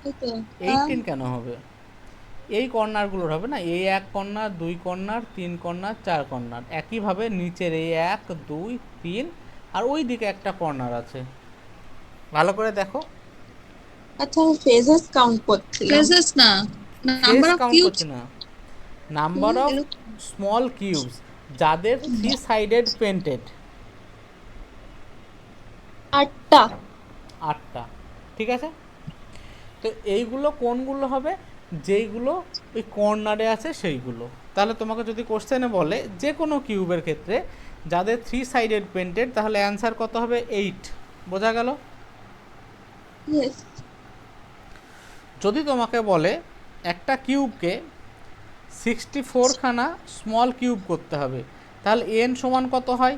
Speaker 2: এই তো
Speaker 1: 18 কেন হবে? এই কর্নারগুলোর হবে না, এই 1 কর্নার, 2 কর্নার, 3 কর্নার, 4 কর্নার, একইভাবে নিচের এই 1 2 3 আর ওই দিকে একটা কর্নার আছে। ভালো করে দেখো।
Speaker 3: আচ্ছা আমি ফেজেস কাউন্ট করছি।
Speaker 2: ফেজেস না,
Speaker 1: face
Speaker 2: number of
Speaker 1: count
Speaker 2: cubes.
Speaker 1: করছি না, নাম্বার অফ স্মল কিউবস যাদের 3 সাইডেড পেন্টেড।
Speaker 3: 8টা।
Speaker 1: 8টা। ঠিক আছে? তো এইগুলো কোনগুলো হবে? যেইগুলো ওই কর্নারে আছে সেইগুলো। তাহলে তোমাকে যদি কোশ্চেনে বলে যে কোনো কিউবের ক্ষেত্রে যাদের 3 সাইডেড পেন্টেড, তাহলে অ্যান্সার কত হবে? 8। বোঝা গেল?
Speaker 3: ইয়েস।
Speaker 1: যদি তোমাকে বলে একটা কিউবকে 64খানা স্মল কিউব করতে হবে, তাহলে n সমান কত হয়?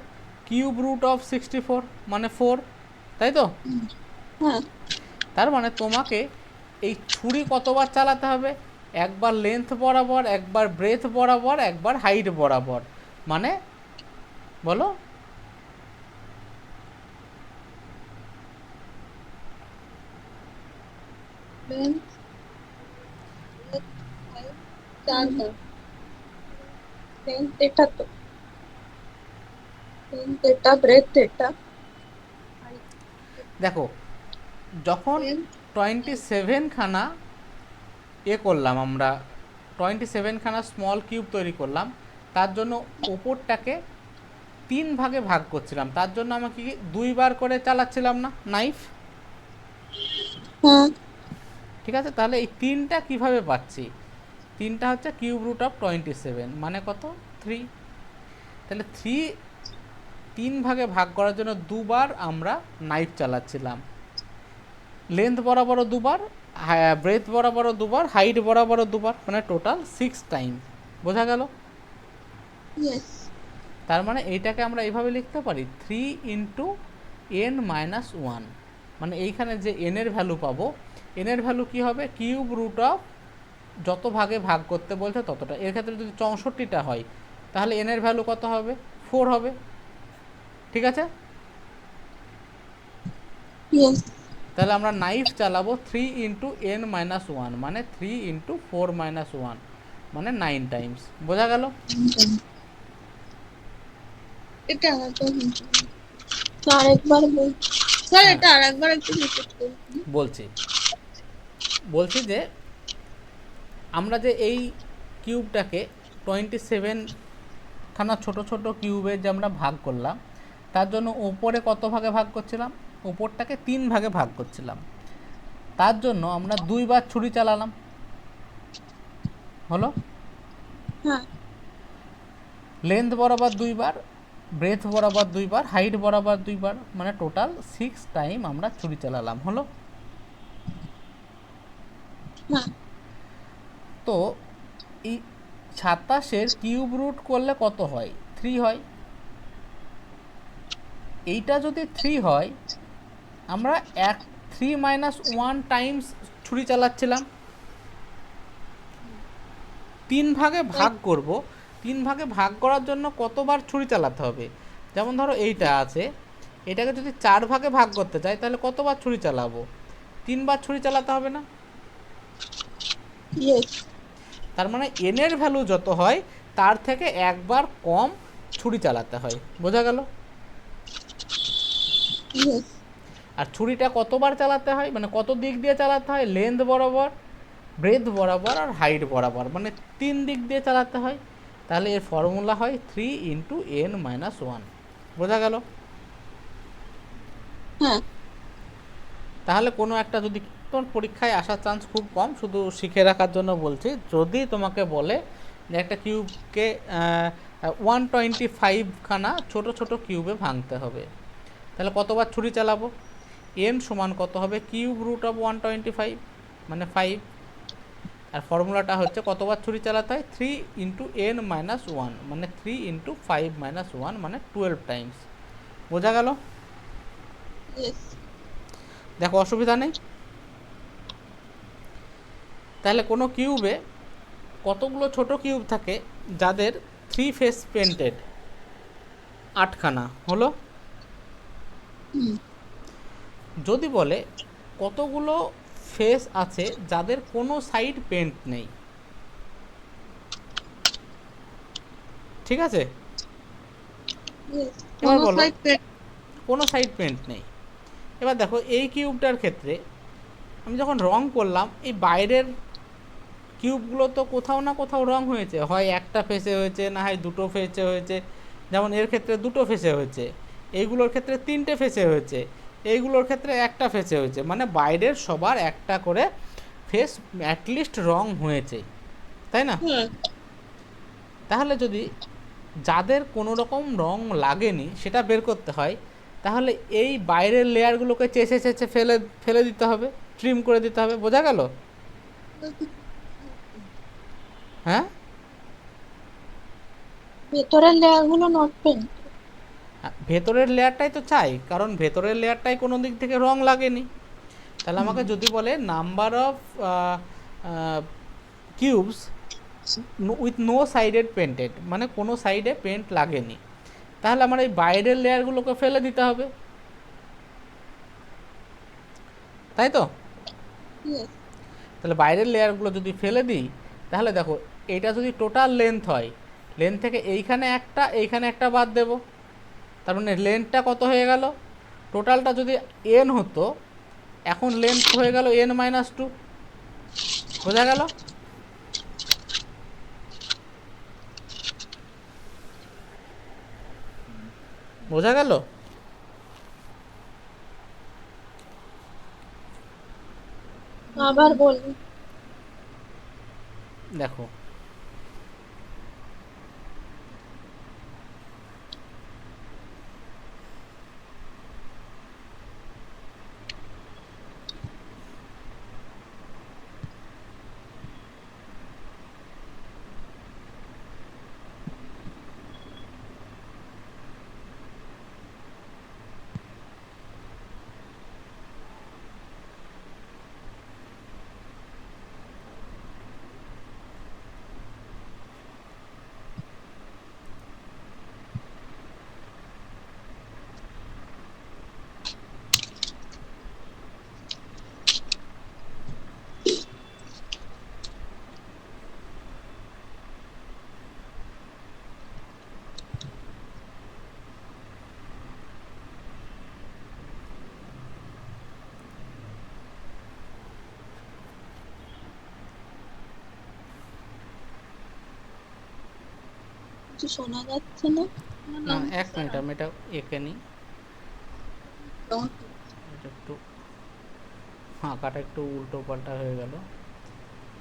Speaker 1: কিউব রুট অফ 64 মানে 4, তাই তো?
Speaker 3: হ্যাঁ।
Speaker 1: তার মানে তোমাকে এই ছুরি কতবার চালাতে হবে? একবার লেন্থ বরাবর, একবার ব্রেথ বরাবর, একবার হাইট বরাবর, মানে বলো।
Speaker 3: এটা তো এটা ব্রেথ এটা।
Speaker 1: দেখো যখন 27খানা করলাম আমরা, 27খানা স্মল কিউব তৈরি করলাম, তার জন্য ওপরটাকে 3 ভাগে ভাগ করছিলাম, তার জন্য আমাকে 2বার করে চালাচ্ছিলাম না নাইফ?
Speaker 3: হ্যাঁ।
Speaker 1: ঠিক আছে? তাহলে এই 3টা কিভাবে পাচ্ছি? 3টা হচ্ছে কিউব রুট অফ 27 মানে কত 3। তাহলে 3 ভাগে ভাগ করার জন্য দুবার আমরা নাইফ চালাচ্ছিলাম, লেন্থ বরাবরও দুবার, ব্রেথ বরাবরও দুবার, হাইট বরাবরও দুবার, মানে টোটাল 6 টাইম। বোঝা গেল?
Speaker 2: ইয়েস।
Speaker 1: তার মানে এইটাকে আমরা এইভাবে লিখতে পারি 3 ইন্টু n মাইনাস 1, মানে এইখানে যে n এর ভ্যালু পাবো, n এর ভ্যালু কী হবে কিউব রুট অফ যত ভাগে ভাগ করতে বলছে ততটা। এর ক্ষেত্রে যদি 64টা হয় তাহলে n এর ভ্যালু কত হবে 4 হবে। ঠিক আছে?
Speaker 2: ইয়েস।
Speaker 1: তাহলে আমরা নাইফ চালাবো 3 ইন্টু n মাইনাস 1 মানে 3 ইন্টু 4 মাইনাস 1 মানে 9 টাইমস। বোঝা গেল?
Speaker 2: এটা আরেকবার বল স্যার,
Speaker 1: হ্যাঁ।
Speaker 2: এটা আরেকবার একটু রিপিট করুন।
Speaker 1: বলছি যে আমরা যে এই কিউবটাকে 27 খানা ছোট ছোট কিউবে যে আমরা ভাগ করলাম, তার জন্য উপরে কত ভাগে ভাগ করছিলাম, উপরটাকে 3 ভাগে ভাগ করছিলাম, তার জন্য আমরা 2 বার ছুরি চালালাম। হলো?
Speaker 2: হ্যাঁ।
Speaker 1: লেন্থ বরাবর 2 বার, ব্রেথ বরাবর 2 বার, হাইট বরাবর 2 বার, মানে টোটাল 6 টাইম আমরা ছুরি চালালাম। হলো?
Speaker 2: হ্যাঁ।
Speaker 1: তো এই 27-এর কিউব রুট করলে কত হয় 3 হয়। এইটা যদি 3 হয়, আমরা 3 মাইনাস 1 টাইমস ছুরি চালাচ্ছিলাম। 3 ভাগে ভাগ করব, 3 ভাগে ভাগ করার জন্য কতবার ছুরি চালাতে হবে? যেমন ধরো এইটা আছে, এটাকে যদি 4 ভাগে ভাগ করতে চাই তাহলে কতবার ছুরি চালাবো? 3 বার ছুরি চালাতে হবে না?
Speaker 2: ইয়েস।
Speaker 1: তার মানে n এর ভ্যালু যত হয় তার থেকে একবার কম ছুরি চালাতে হয়। বোঝা গেল?
Speaker 2: ইয়েস।
Speaker 1: আর ছুরিটা কতবার চালাতে হয়, মানে কত দিক দিয়ে চালাতে হয়, লেন্থ বরাবর, ব্রেথ বরাবর আর হাইট বরাবর, মানে 3 দিক দিয়ে চালাতে হয়। তাহলে এর ফর্মুলা হয় 3 ইন্টু n মাইনাস 1। বোঝা গেল?
Speaker 2: হ্যাঁ।
Speaker 1: তাহলে কোনো একটা যদি তোমার পরীক্ষায় আসার চান্স খুব কম, শুধু শিখে রাখার জন্য বলছি, যদি তোমাকে বলে যে একটা কিউবকে 125 খানা ছোট ছোট কিউবে ভাঙতে হবে, তাহলে কতবার ছুরি চালাবো? n সমান কত হবে কিউব রুট অফ 125 মানে 5, আর ফর্মুলাটা হচ্ছে কতবার ছুরি চালাতে হয় 3 ইন্টু n মাইনাস 1 মানে 3 ইন্টু 5 মাইনাস 1 মানে 12 টাইমস। বোঝা গেল?
Speaker 2: ইয়েস।
Speaker 1: দেখো অসুবিধা নেই। তাহলে কোনো কিউবে কতগুলো ছোট কিউব থাকে যাদের 3 ফেস পেন্টেড 8 খানা। হলো? যদি বলে কতগুলো ফেস আছে যাদের কোনো সাইড পেন্ট নেই, ঠিক আছে?
Speaker 2: ইয়েস।
Speaker 1: এবার
Speaker 2: কোনো
Speaker 1: বলো
Speaker 2: সাইড
Speaker 1: কোনো সাইড পেন্ট নেই। এবার দেখো এই কিউবটার ক্ষেত্রে আমি যখন রং করলাম, এই বাইরের কিউবগুলো তো কোথাও না কোথাও রং হয়েছে, হয় একটা ফেসে হয়েছে, না হয় দুটো ফেসে হয়েছে। যেমন এর ক্ষেত্রে দুটো ফেসে হয়েছে, এইগুলোর ক্ষেত্রে 3টে ফেসে হয়েছে, এইগুলোর ক্ষেত্রে একটা ফেসে হয়েছে, মানে বাইরের সবার একটা করে ফেস অ্যাটলিস্ট রং হয়েছে, তাই না? তাহলে যদি যাদের কোনো রকম রং লাগেনি সেটা বের করতে হয়, তাহলে এই বাইরের লেয়ারগুলোকে চেঁচে চেঁচে ফেলে ফেলে দিতে হবে, ট্রিম করে দিতে হবে। বোঝা গেল? হ্যাঁ,
Speaker 2: ভেতরের লেয়ারগুলো নট পেন্ট।
Speaker 1: ভেতরের লেয়ারটাই তো চাই, কারণ ভেতরের লেয়ারটাই কোনো দিক থেকে রং লাগেনি। তাহলে আমাকে যদি বলে number of cubes with no sided painted, মানে কোনো সাইডে পেন্ট লাগেনি, তাহলে আমার এই বাইরের লেয়ারগুলোকে ফেলে দিতে হবে, তাই তো? তাহলে বাইরের লেয়ারগুলো যদি ফেলে দিই, তাহলে দেখো এইটা যদি টোটাল লেন্থ হয়, লেন্থ থেকে এইখানে একটা বাদ দেব, তার মানে লেন্থটা কত হয়ে গেল? টোটালটা যদি n হতো, এখন লেন্থ হয়ে গেল n মাইনাস 2। বোঝা গেল? বোঝা গেল?
Speaker 2: আবার বলুন।
Speaker 1: দেখো
Speaker 2: কিছু শোনা যাচ্ছে না।
Speaker 1: না, এক মিনিট, আমি এটা এঁকে নিই। এটা একটু আঁকাটা একটু উল্টো পাল্টা হয়ে গেল,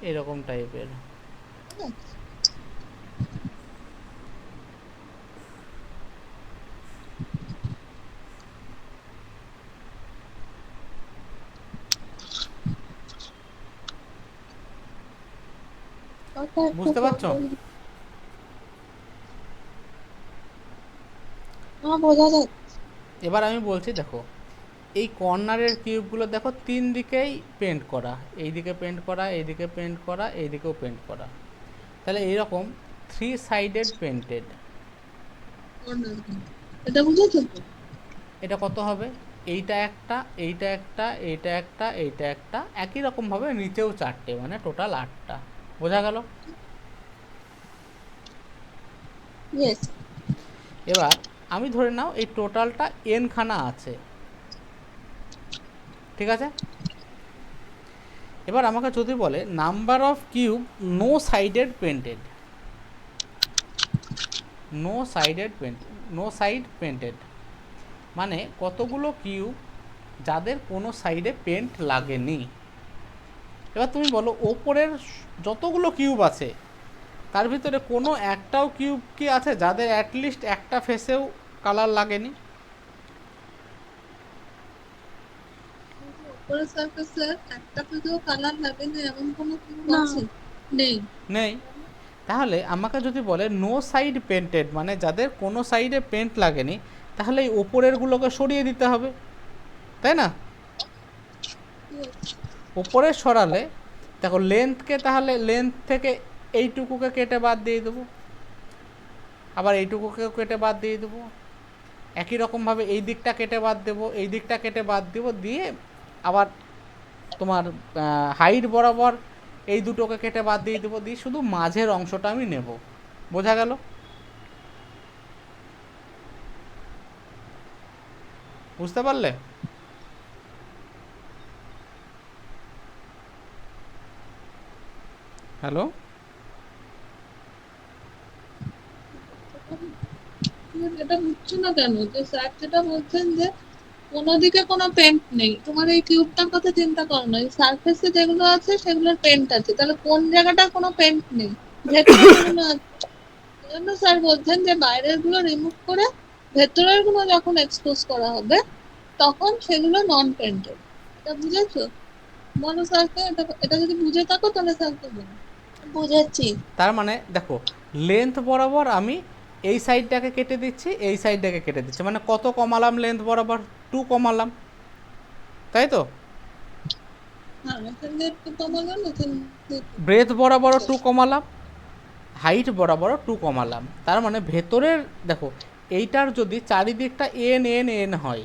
Speaker 1: এরকম টাইপের। বুঝতে পারছো?
Speaker 2: হ্যাঁ, বোঝা যাচ্ছে।
Speaker 1: এবার আমি বলছি, দেখো এই কর্নারের কিউবগুলো দেখো তিন দিকেই পেন্ট করা, এইদিকে পেন্ট করা, এইদিকে পেন্ট করা, এইদিকেও পেন্ট করা। তাহলে এইরকম 3 সাইডেড পেন্টেড।
Speaker 2: এটা বুঝেছো তো?
Speaker 1: এটা কত হবে? এইটা একটা, এইটা একটা, এইটা একটা, এইটা একটা, একই রকমভাবে নিচেও 4টে, মানে টোটাল 8টা। বোঝা গেল?
Speaker 2: ইয়েস।
Speaker 1: এবার আমি ধরে নাও এই টোটালটা n খানা আছে, ঠিক আছে? এবার আমাকে যদি বলে number of cube no sided painted, no sided paint, no side painted মানে কতগুলো কিউব যাদের কোনো সাইডে পেন্ট লাগেনি। এবার তুমি বলো ওপরের যতগুলো কিউব আছে তার ভিতরে কোনো একটাও কিউব কি আছে যাদের অ্যাটলিস্ট একটা ফেসেও কালার লাগেনি?
Speaker 2: উপরের সারফেসে একটা পেজেও কালার লাগে না এমন কোনো কিউব আছে? নেই।
Speaker 1: নেই। তাহলে আমাকে যদি বলে নো সাইড পেন্টেড মানে যাদের কোনো সাইডে পেন্ট লাগেনি, তাহলে এই ওপরেরগুলোকে সরিয়ে দিতে হবে, তাই না? ওপরে সরালে দেখো লেন্থকে, তাহলে লেন্থ থেকে এইটুকুকে কেটে বাদ দিয়ে দেবো, আবার এইটুকুকেও কেটে বাদ দিয়ে দেবো, একই রকমভাবে এই দিকটা কেটে বাদ দেবো, এই দিকটা কেটে বাদ দেবো, দিয়ে আবার তোমার হাইট বরাবর এই দুটোকে কেটে বাদ দিয়ে দেবো, দিয়ে শুধু মাঝের অংশটা আমি নেব। বোঝা গেল? বুঝতে পারলে? হ্যালো?
Speaker 2: এটা বুঝছো না কেন? যে স্যার যেটা বলছেন যে কোনো দিকে কোনো পেন্ট নেই, তোমার এই কিউবটার কথা চিন্তা করো না, এই সারফেসে যেগুলো আছে সেগুলোর পেন্ট আছে, তাহলে কোন জায়গাটা কোনো পেন্ট নেই? ভেতরে যেগুলো আছে। জন্য স্যার বলছেন যে বাইরের গুলো রিমুভ করে ভেতরের গুলো যখন এক্সপোজ করা হবে তখন সেগুলো নন পেন্টেড। এটা বুঝেছো? বলো স্যারকে, এটা যদি বুঝে থাকো তাহলে স্যারকে বলো। বুঝেছি।
Speaker 1: তার মানে দেখো লেন্থ বরাবর আমি এই সাইডটাকে কেটে দিচ্ছি, এই সাইডটাকে কেটে দিচ্ছি, মানে কত কমালাম লেন্থ বরাবর? 2 কমালাম, তাই তো?
Speaker 2: হ্যাঁ, এখানে একটু কমালাম, এখানে
Speaker 1: ব্রেথ বরাবরও 2 কমালাম, হাইট বরাবরও 2 কমালাম। তার মানে ভেতরের দেখো এইটার যদি চারিদিকটা এন এন এন হয়,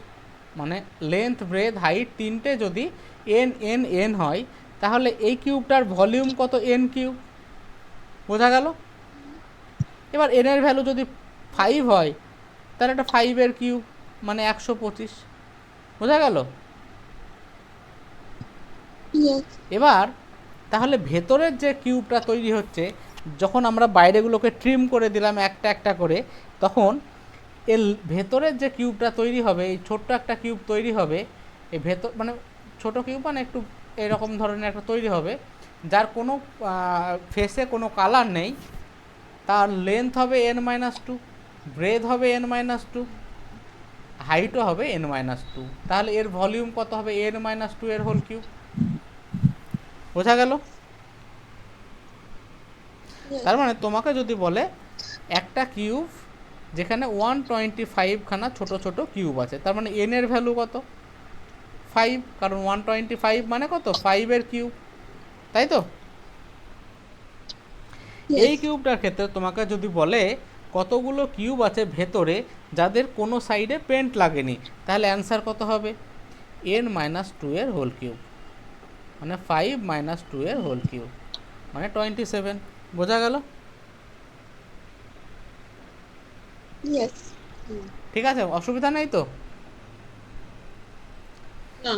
Speaker 1: মানে লেন্থ ব্রেথ হাইট তিনটে যদি এন এন এন হয়, তাহলে এই কিউবটার ভলিউম কত? N cube. বোঝা গেল? এবার এনের ভ্যালু যদি 5 হয় তাহলে এটা 5-এর কিউব, মানে 125। বোঝা গেল? এবার তাহলে ভেতরের যে কিউবটা তৈরি হচ্ছে, যখন আমরা বাইরেগুলোকে ট্রিম করে দিলাম একটা একটা করে, তখন এর ভেতরের যে কিউবটা তৈরি হবে, এই ছোট্ট একটা কিউব তৈরি হবে, এই ভেতর মানে ছোটো কিউব মানে একটু এরকম ধরনের একটা তৈরি হবে, যার কোনো ফেসে কোনো কালার নেই, তার লেন্থ হবে n-2, ব্রেথ হবে n-2, হাইটও হবে n-2। তাহলে এর ভলিউম কত হবে? n-2 এর হোল কিউব। বোঝা গেল? তার মানে তোমাকে যদি বলে একটা কিউব যেখানে 125 খানা ছোট ছোট কিউব আছে, তার মানে n এর ভ্যালু কত? 5, কারণ 125 মানে কত? 5 এর কিউব, তাই তো? এই কিউবটার ক্ষেত্রে তোমাকে যদি বলে কতগুলো কিউব আছে ভেতরে যাদের কোনো সাইডে পেন্ট লাগেনি, তাহলে অ্যান্সার কত হবে? n-2 এর হোল কিউব, মানে 5 - 2 এর হোল কিউব, মানে 27। বোঝা গেল?
Speaker 2: ইয়েস।
Speaker 1: ঠিক আছে, অসুবিধা নেই তো?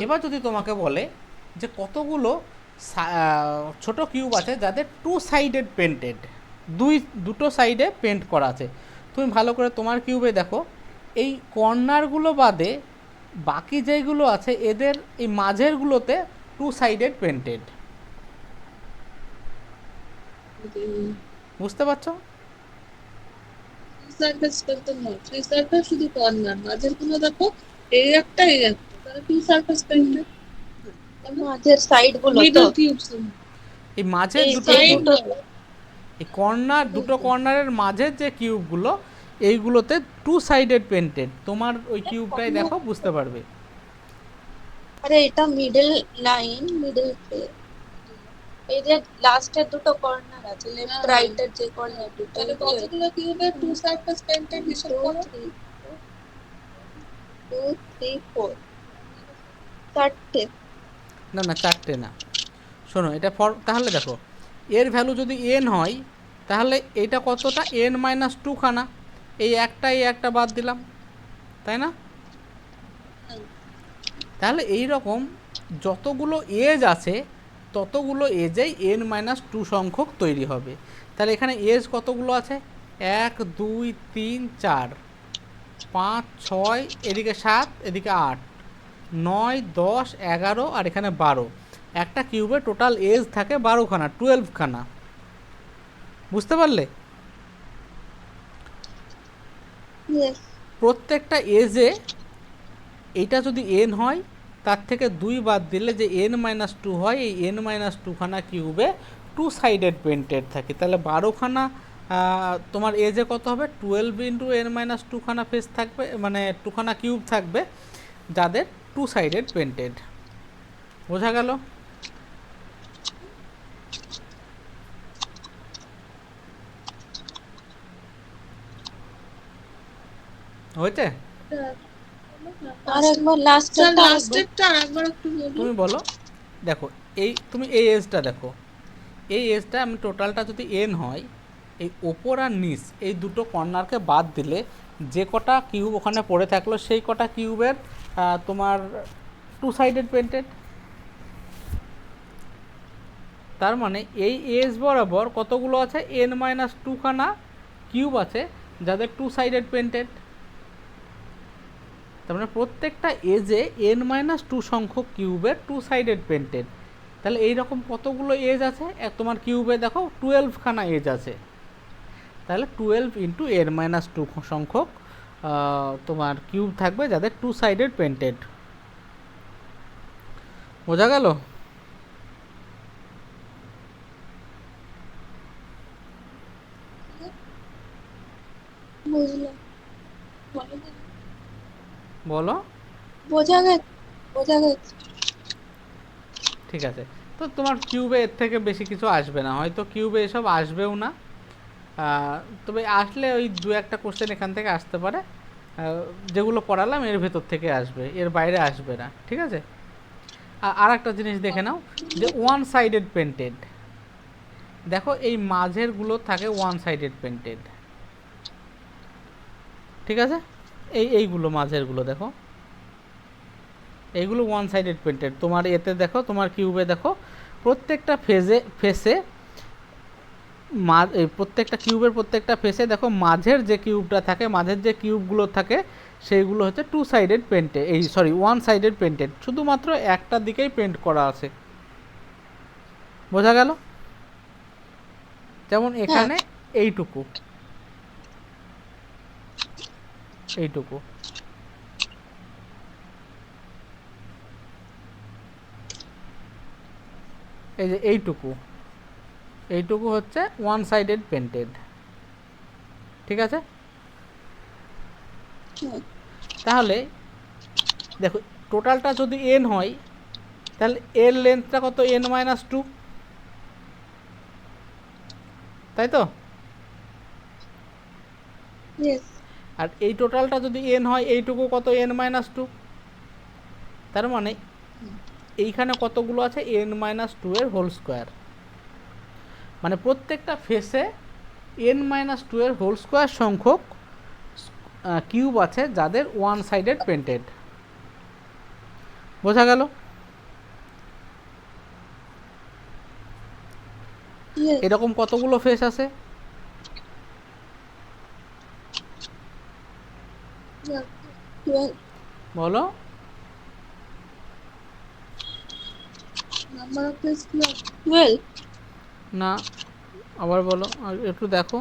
Speaker 1: এবার যদি তোমাকে বলে যে কতগুলো ছোট কিউব আছে যাদের টু সাইডেড পেন্টেড, দুটো সাইডে পেন্ট করা আছে, তুমি ভালো করে তোমার কিউবে দেখো, এই কর্নারগুলো বাদে বাকি যেগুলো আছে এদের এই মাঝেরগুলোতে টু সাইডেড পেন্টেড। বুঝতে পারছো?
Speaker 2: সারফেসটা তো না, থ্রি সারফেস শুধু কর্নার, মাঝের গুলো দেখো এই একটা তাহলে টু সারফেস পেন্টেড। মাঝের সাইড গুলো তো
Speaker 1: এই মাঝের দুটো এই কর্নার, দুটো কর্নারের মাঝের যে কিউবগুলো, এইগুলোতে টু সাইডেড পেন্টেড। তোমার ওই কিউবটাই দেখো, বুঝতে পারবে।
Speaker 2: আরে এটা মিডল লাইন, মিডল এই যে লাস্টের দুটো কর্নার আছে, লেফট রাইট এর যে কর্নার দুটো, তাহলে কতগুলো কিউবের টু সারফেস পেন্টেড হিসাব করো? 2 3 4 চারটে।
Speaker 1: না না, চারটে না, শোনো এটা তাহলে দেখো, এর ভ্যালু যদি n হয় তাহলে এটা কতটা? n-2 খানা। এই একটা বাদ দিলাম, তাই না? তাহলে এই রকম যতগুলো এজ আছে ততগুলো এজেই n-2 সংখ্যক তৈরি হবে। তাহলে এখানে এজ কতগুলো আছে? 1 2 3 4 5 6, এদিকে 7, এদিকে 8 9 10 11 আর এখানে 12। একটা কিউবে টোটাল এজ থাকে 12 খানা, 12 খানা। বুঝতে পারলে? প্রত্যেকটা এজে এইটা যদি n হয়, তার থেকে 2 বাদ দিলে যে n-2 হয়, এই n-2 খানা কিউবে টু সাইডেড পেন্টেড থাকে। তাহলে 12 খানা তোমার এজে কত হবে? 12 ইন্টু n-2 খানা ফেস থাকবে, মানে 2 খানা কিউব থাকবে যাদের টু সাইডেড পেন্টেড। বোঝা গেল? হয়েছে?
Speaker 2: আরেকবার লাস্টেরটা আরেকবার একটু বলো।
Speaker 1: তুমি বলো, দেখো তুমি এই এজটা দেখো, এই এজটা আমি টোটালটা যদি n হয়, এই ওপর আর নিচ এই দুটো কর্নারকে বাদ দিলে যে কটা কিউব ওখানে পড়ে থাকলো সেই কটা কিউবের তোমার টু সাইডেড পেন্টেড। তার মানে এই এজ বরাবর কতগুলো আছে? n-2 খানা কিউব আছে যাদের টু সাইডেড পেন্টেড। তার মানে প্রত্যেকটা এজে n-2 সংখ্যক কিউবের টু সাইডেড পেন্টেড। তাহলে এইরকম কতগুলো এজ আছে? তোমার কিউবে দেখো 12 খানা এজ আছে। তাহলে 12 ইন্টু n-2 সংখ্যক তোমার কিউব থাকবে যাদের টু সাইডেড পেন্টেড। বোঝা গেল? বলো।
Speaker 2: বোঝা গেছে।
Speaker 1: ঠিক আছে, তো তোমার কিউবে এর থেকে বেশি কিছু আসবে না, হয়তো কিউবে এসব আসবেও না, তবে আসলে ওই 2-1টা কোশ্চেন এখান থেকে আসতে পারে, যেগুলো পড়ালাম এর ভেতর থেকে আসবে, এর বাইরে আসবে না। ঠিক আছে, আর একটা জিনিস দেখে নাও যে ওয়ান সাইডেড পেন্টেড, দেখো এই মাঝেরগুলো থাকে ওয়ান সাইডেড পেন্টেড। ঠিক আছে, এইগুলো মাঝেরগুলো দেখো, এইগুলো ওয়ান সাইডেড পেন্টেড। তোমার এতে দেখো, তোমার কিউবে দেখো, প্রত্যেকটা ফেসে প্রত্যেকটা কিউবের প্রত্যেকটা ফেসে দেখো মাঝের যে কিউবটা থাকে, মাঝের যে কিউবগুলো থাকে সেইগুলো হচ্ছে two sided painted, one sided painted, শুধুমাত্র একটা দিকেই পেন্ট করা আছে। বোঝা গেল? যেমন এখানে এইটুকু এইটুকু এই যে এইটুকু এইটুকু হচ্ছে ওয়ান সাইডেড পেন্টেড, ঠিক আছে? তাহলে দেখো টোটালটা যদি এন হয় তাহলে এর লেন্থটা কত, এন মাইনাস টু, তাই তো?
Speaker 2: Yes.
Speaker 1: আর এই টোটালটা যদি এন হয় এইটুকু কত, এন মাইনাস টু। তার মানে এইখানে কতগুলো আছে, এন মাইনাস টু এর হোল স্কোয়ার। মানে প্রত্যেকটা ফেসে এন মাইনাস টু এর হোল স্কোয়ার সংখ্যক কিউব আছে যাদের ওয়ান সাইডেড পেন্টেড। বোঝা গেল?
Speaker 2: Yes.
Speaker 1: এরকম কতগুলো ফেস আছে?
Speaker 2: Yeah. 12.
Speaker 1: বলো।
Speaker 2: Number of this 12.
Speaker 1: না, আবার বলো, আর একটু দেখো।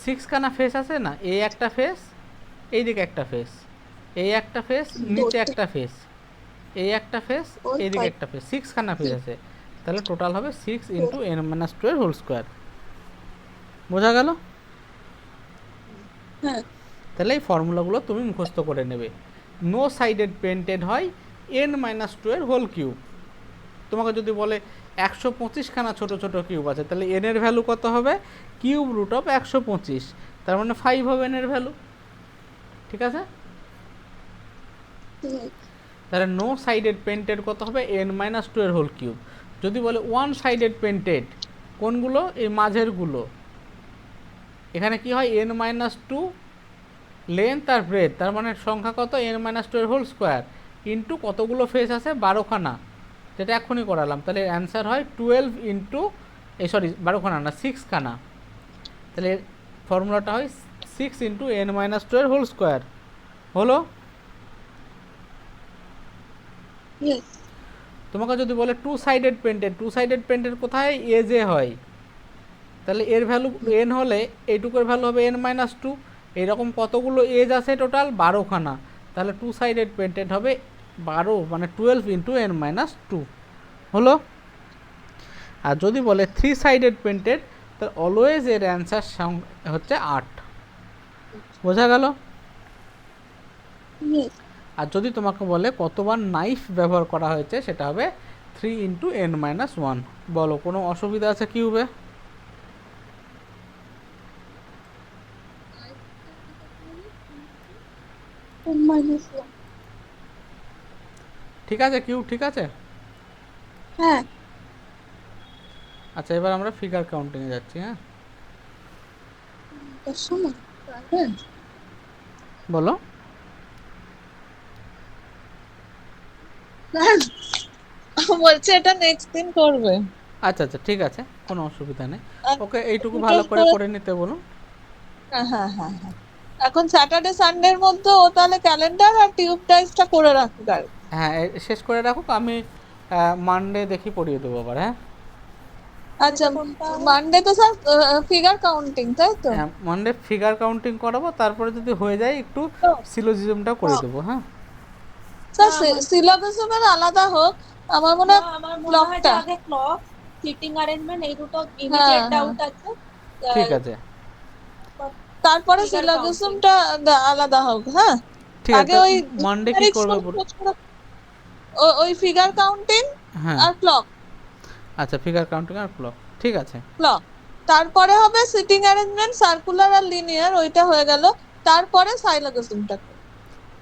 Speaker 1: সিক্স খানা ফেস আছে না, এই একটা ফেস, এইদিকে একটা ফেস, এই একটা ফেস, নিচে একটা ফেস, এই একটা ফেস, এইদিকে একটা ফেস, সিক্স খানা ফেস আছে। তাহলে টোটাল হবে six into n minus two এর হোল স্কোয়ার। বোঝা গেল?
Speaker 2: হ্যাঁ।
Speaker 1: তাহলে এই ফর্মুলাগুলো তুমি মুখস্থ করে নেবে। নো সাইডেড পেন্টেড হয় এন মাইনাস টু এর হোল কিউব। তোমাকে যদি বলে 125 খানা ছোট ছোট কিউব আছে, তাহলে এন এর ভ্যালু কত হবে, কিউব রুট অফ 125, তার মানে 5 হবে এন এর ভ্যালু, ঠিক আছে? তাহলে নো সাইডেড পেন্টেড কত হবে, এন মাইনাস টু এর হোল কিউব। যদি বলে ওয়ান সাইডেড পেন্টেড, কোনগুলো, এই মাঝেরগুলো, এখানে কি হয়, এন মাইনাস টু লেন্থ আর ব্রেথ, তার মানে সংখ্যা কত, এন মাইনাস টু এর হোল স্কোয়ার ইন্টু কতগুলো ফেস আছে, 12 খানা, যেটা এখনই করালাম। তাহলে অ্যান্সার হয় 12 ইন্টু, এই সরি 12 খানা না, 6 খানা। তাহলে ফর্মুলাটা হয় 6 ইন্টু এন মাইনাস টু এর হোল স্কোয়ার। হলো?
Speaker 2: Yes.
Speaker 1: তোমাকে যদি বলে two sided painted, two sided painted কোথায়, এজে হয়, তাহলে এর ভ্যালু এন হলে এইটুকুর ভ্যালু হবে এন মাইনাস টু। এইরকম কতগুলো এজ আছে, টোটাল 12 খানা। তাহলে টু সাইডেড পেন্টেড হবে 12, মানে 12 ইন্টু এন মাইনাস টু। হলো? আর যদি বলে থ্রি সাইডেড পেন্টেড, তাহলে অলওয়েজ এর অ্যান্সার হচ্ছে 8। বোঝা গেল?
Speaker 2: Yes.
Speaker 1: আর যদি তোমাকে বলে কতবার নাইফ ব্যবহার করা হয়েছে, সেটা হবে 3 ইন্টু এন মাইনাস ওয়ান। বলো, কোনো অসুবিধা আছে কিউবে?
Speaker 2: -1.
Speaker 1: ঠিক আছে কিউব, ঠিক আছে।
Speaker 2: হ্যাঁ।
Speaker 1: আচ্ছা, এবার আমরা ফিগার কাউন্টিংয়ে যাচ্ছি। হ্যাঁ,
Speaker 2: তার সময়
Speaker 1: বলো।
Speaker 3: বলছে এটা নেক্সট দিন করবে।
Speaker 1: আচ্ছা আচ্ছা, ঠিক আছে, কোনো অসুবিধা নেই।
Speaker 3: আর
Speaker 1: ওকে, এইটুকু
Speaker 3: দুটো
Speaker 1: ভালো করে
Speaker 3: করে-
Speaker 1: করে নিতে বলুন।
Speaker 3: হ্যাঁ হ্যাঁ হ্যাঁ হ্যাঁ। এখন স্যাটারডে সানডের মধ্যে ও তাহলে ক্যালেন্ডার আর টিউব টাইপসটা করে রাখুক আর।
Speaker 1: হ্যাঁ, শেষ করে রাখুক, আমি মানডে দেখি পড়িয়ে দেবো আবার। হ্যাঁ,
Speaker 3: আচ্ছা, মানডে তো স্যার ফিগার কাউন্টিং, তাই তো?
Speaker 1: হ্যাঁ, মানডে ফিগার কাউন্টিং করাবো, তারপরে যদি হয়ে যায় একটু সিলোজিজমটাও করে দেবো। হ্যাঁ,
Speaker 3: স্যার সিলোজিজমের আলাদা হোক, আমার মনে হয় ক্লকটা।
Speaker 4: আগে ক্লক, সিটিং অ্যারেঞ্জমেন্ট, এই দুটো ইমিডিয়েট ডাউট আছে।
Speaker 1: ঠিক আছে,
Speaker 3: তারপরে
Speaker 4: Figure
Speaker 3: সিলোজিজমটা আলাদা হোক। হ্যাঁ,
Speaker 1: ঠিক
Speaker 3: আগে
Speaker 1: আছে।
Speaker 3: ওই
Speaker 1: মানডে কি করবে
Speaker 3: ওই ফিগার কাউন্টিং
Speaker 1: হ্যাঁ,
Speaker 3: আর ক্লক,
Speaker 1: আচ্ছা, ফিগার কাউন্টিং আর ক্লক, ঠিক আছে।
Speaker 3: ক্লক। তারপরে হবে সিটিং অ্যারেঞ্জমেন্ট, সার্কুলার আর লিনিয়ার, ওইটা হয়ে গেল। তারপরে সাইলোজিজমটা।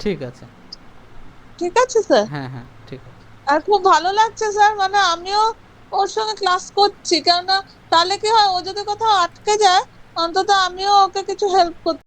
Speaker 1: ঠিক আছে,
Speaker 3: ঠিক আছে স্যার?
Speaker 1: হ্যাঁ হ্যাঁ, ঠিক আছে।
Speaker 3: আর খুব ভালো লাগছে স্যার, মানে আমিও ওর সঙ্গে ক্লাস করছি, কেননা তাহলে কি হয়, ও যদি কোথাও আটকে যায় অন্তত আমিও ওকে কিছু হেল্প করতে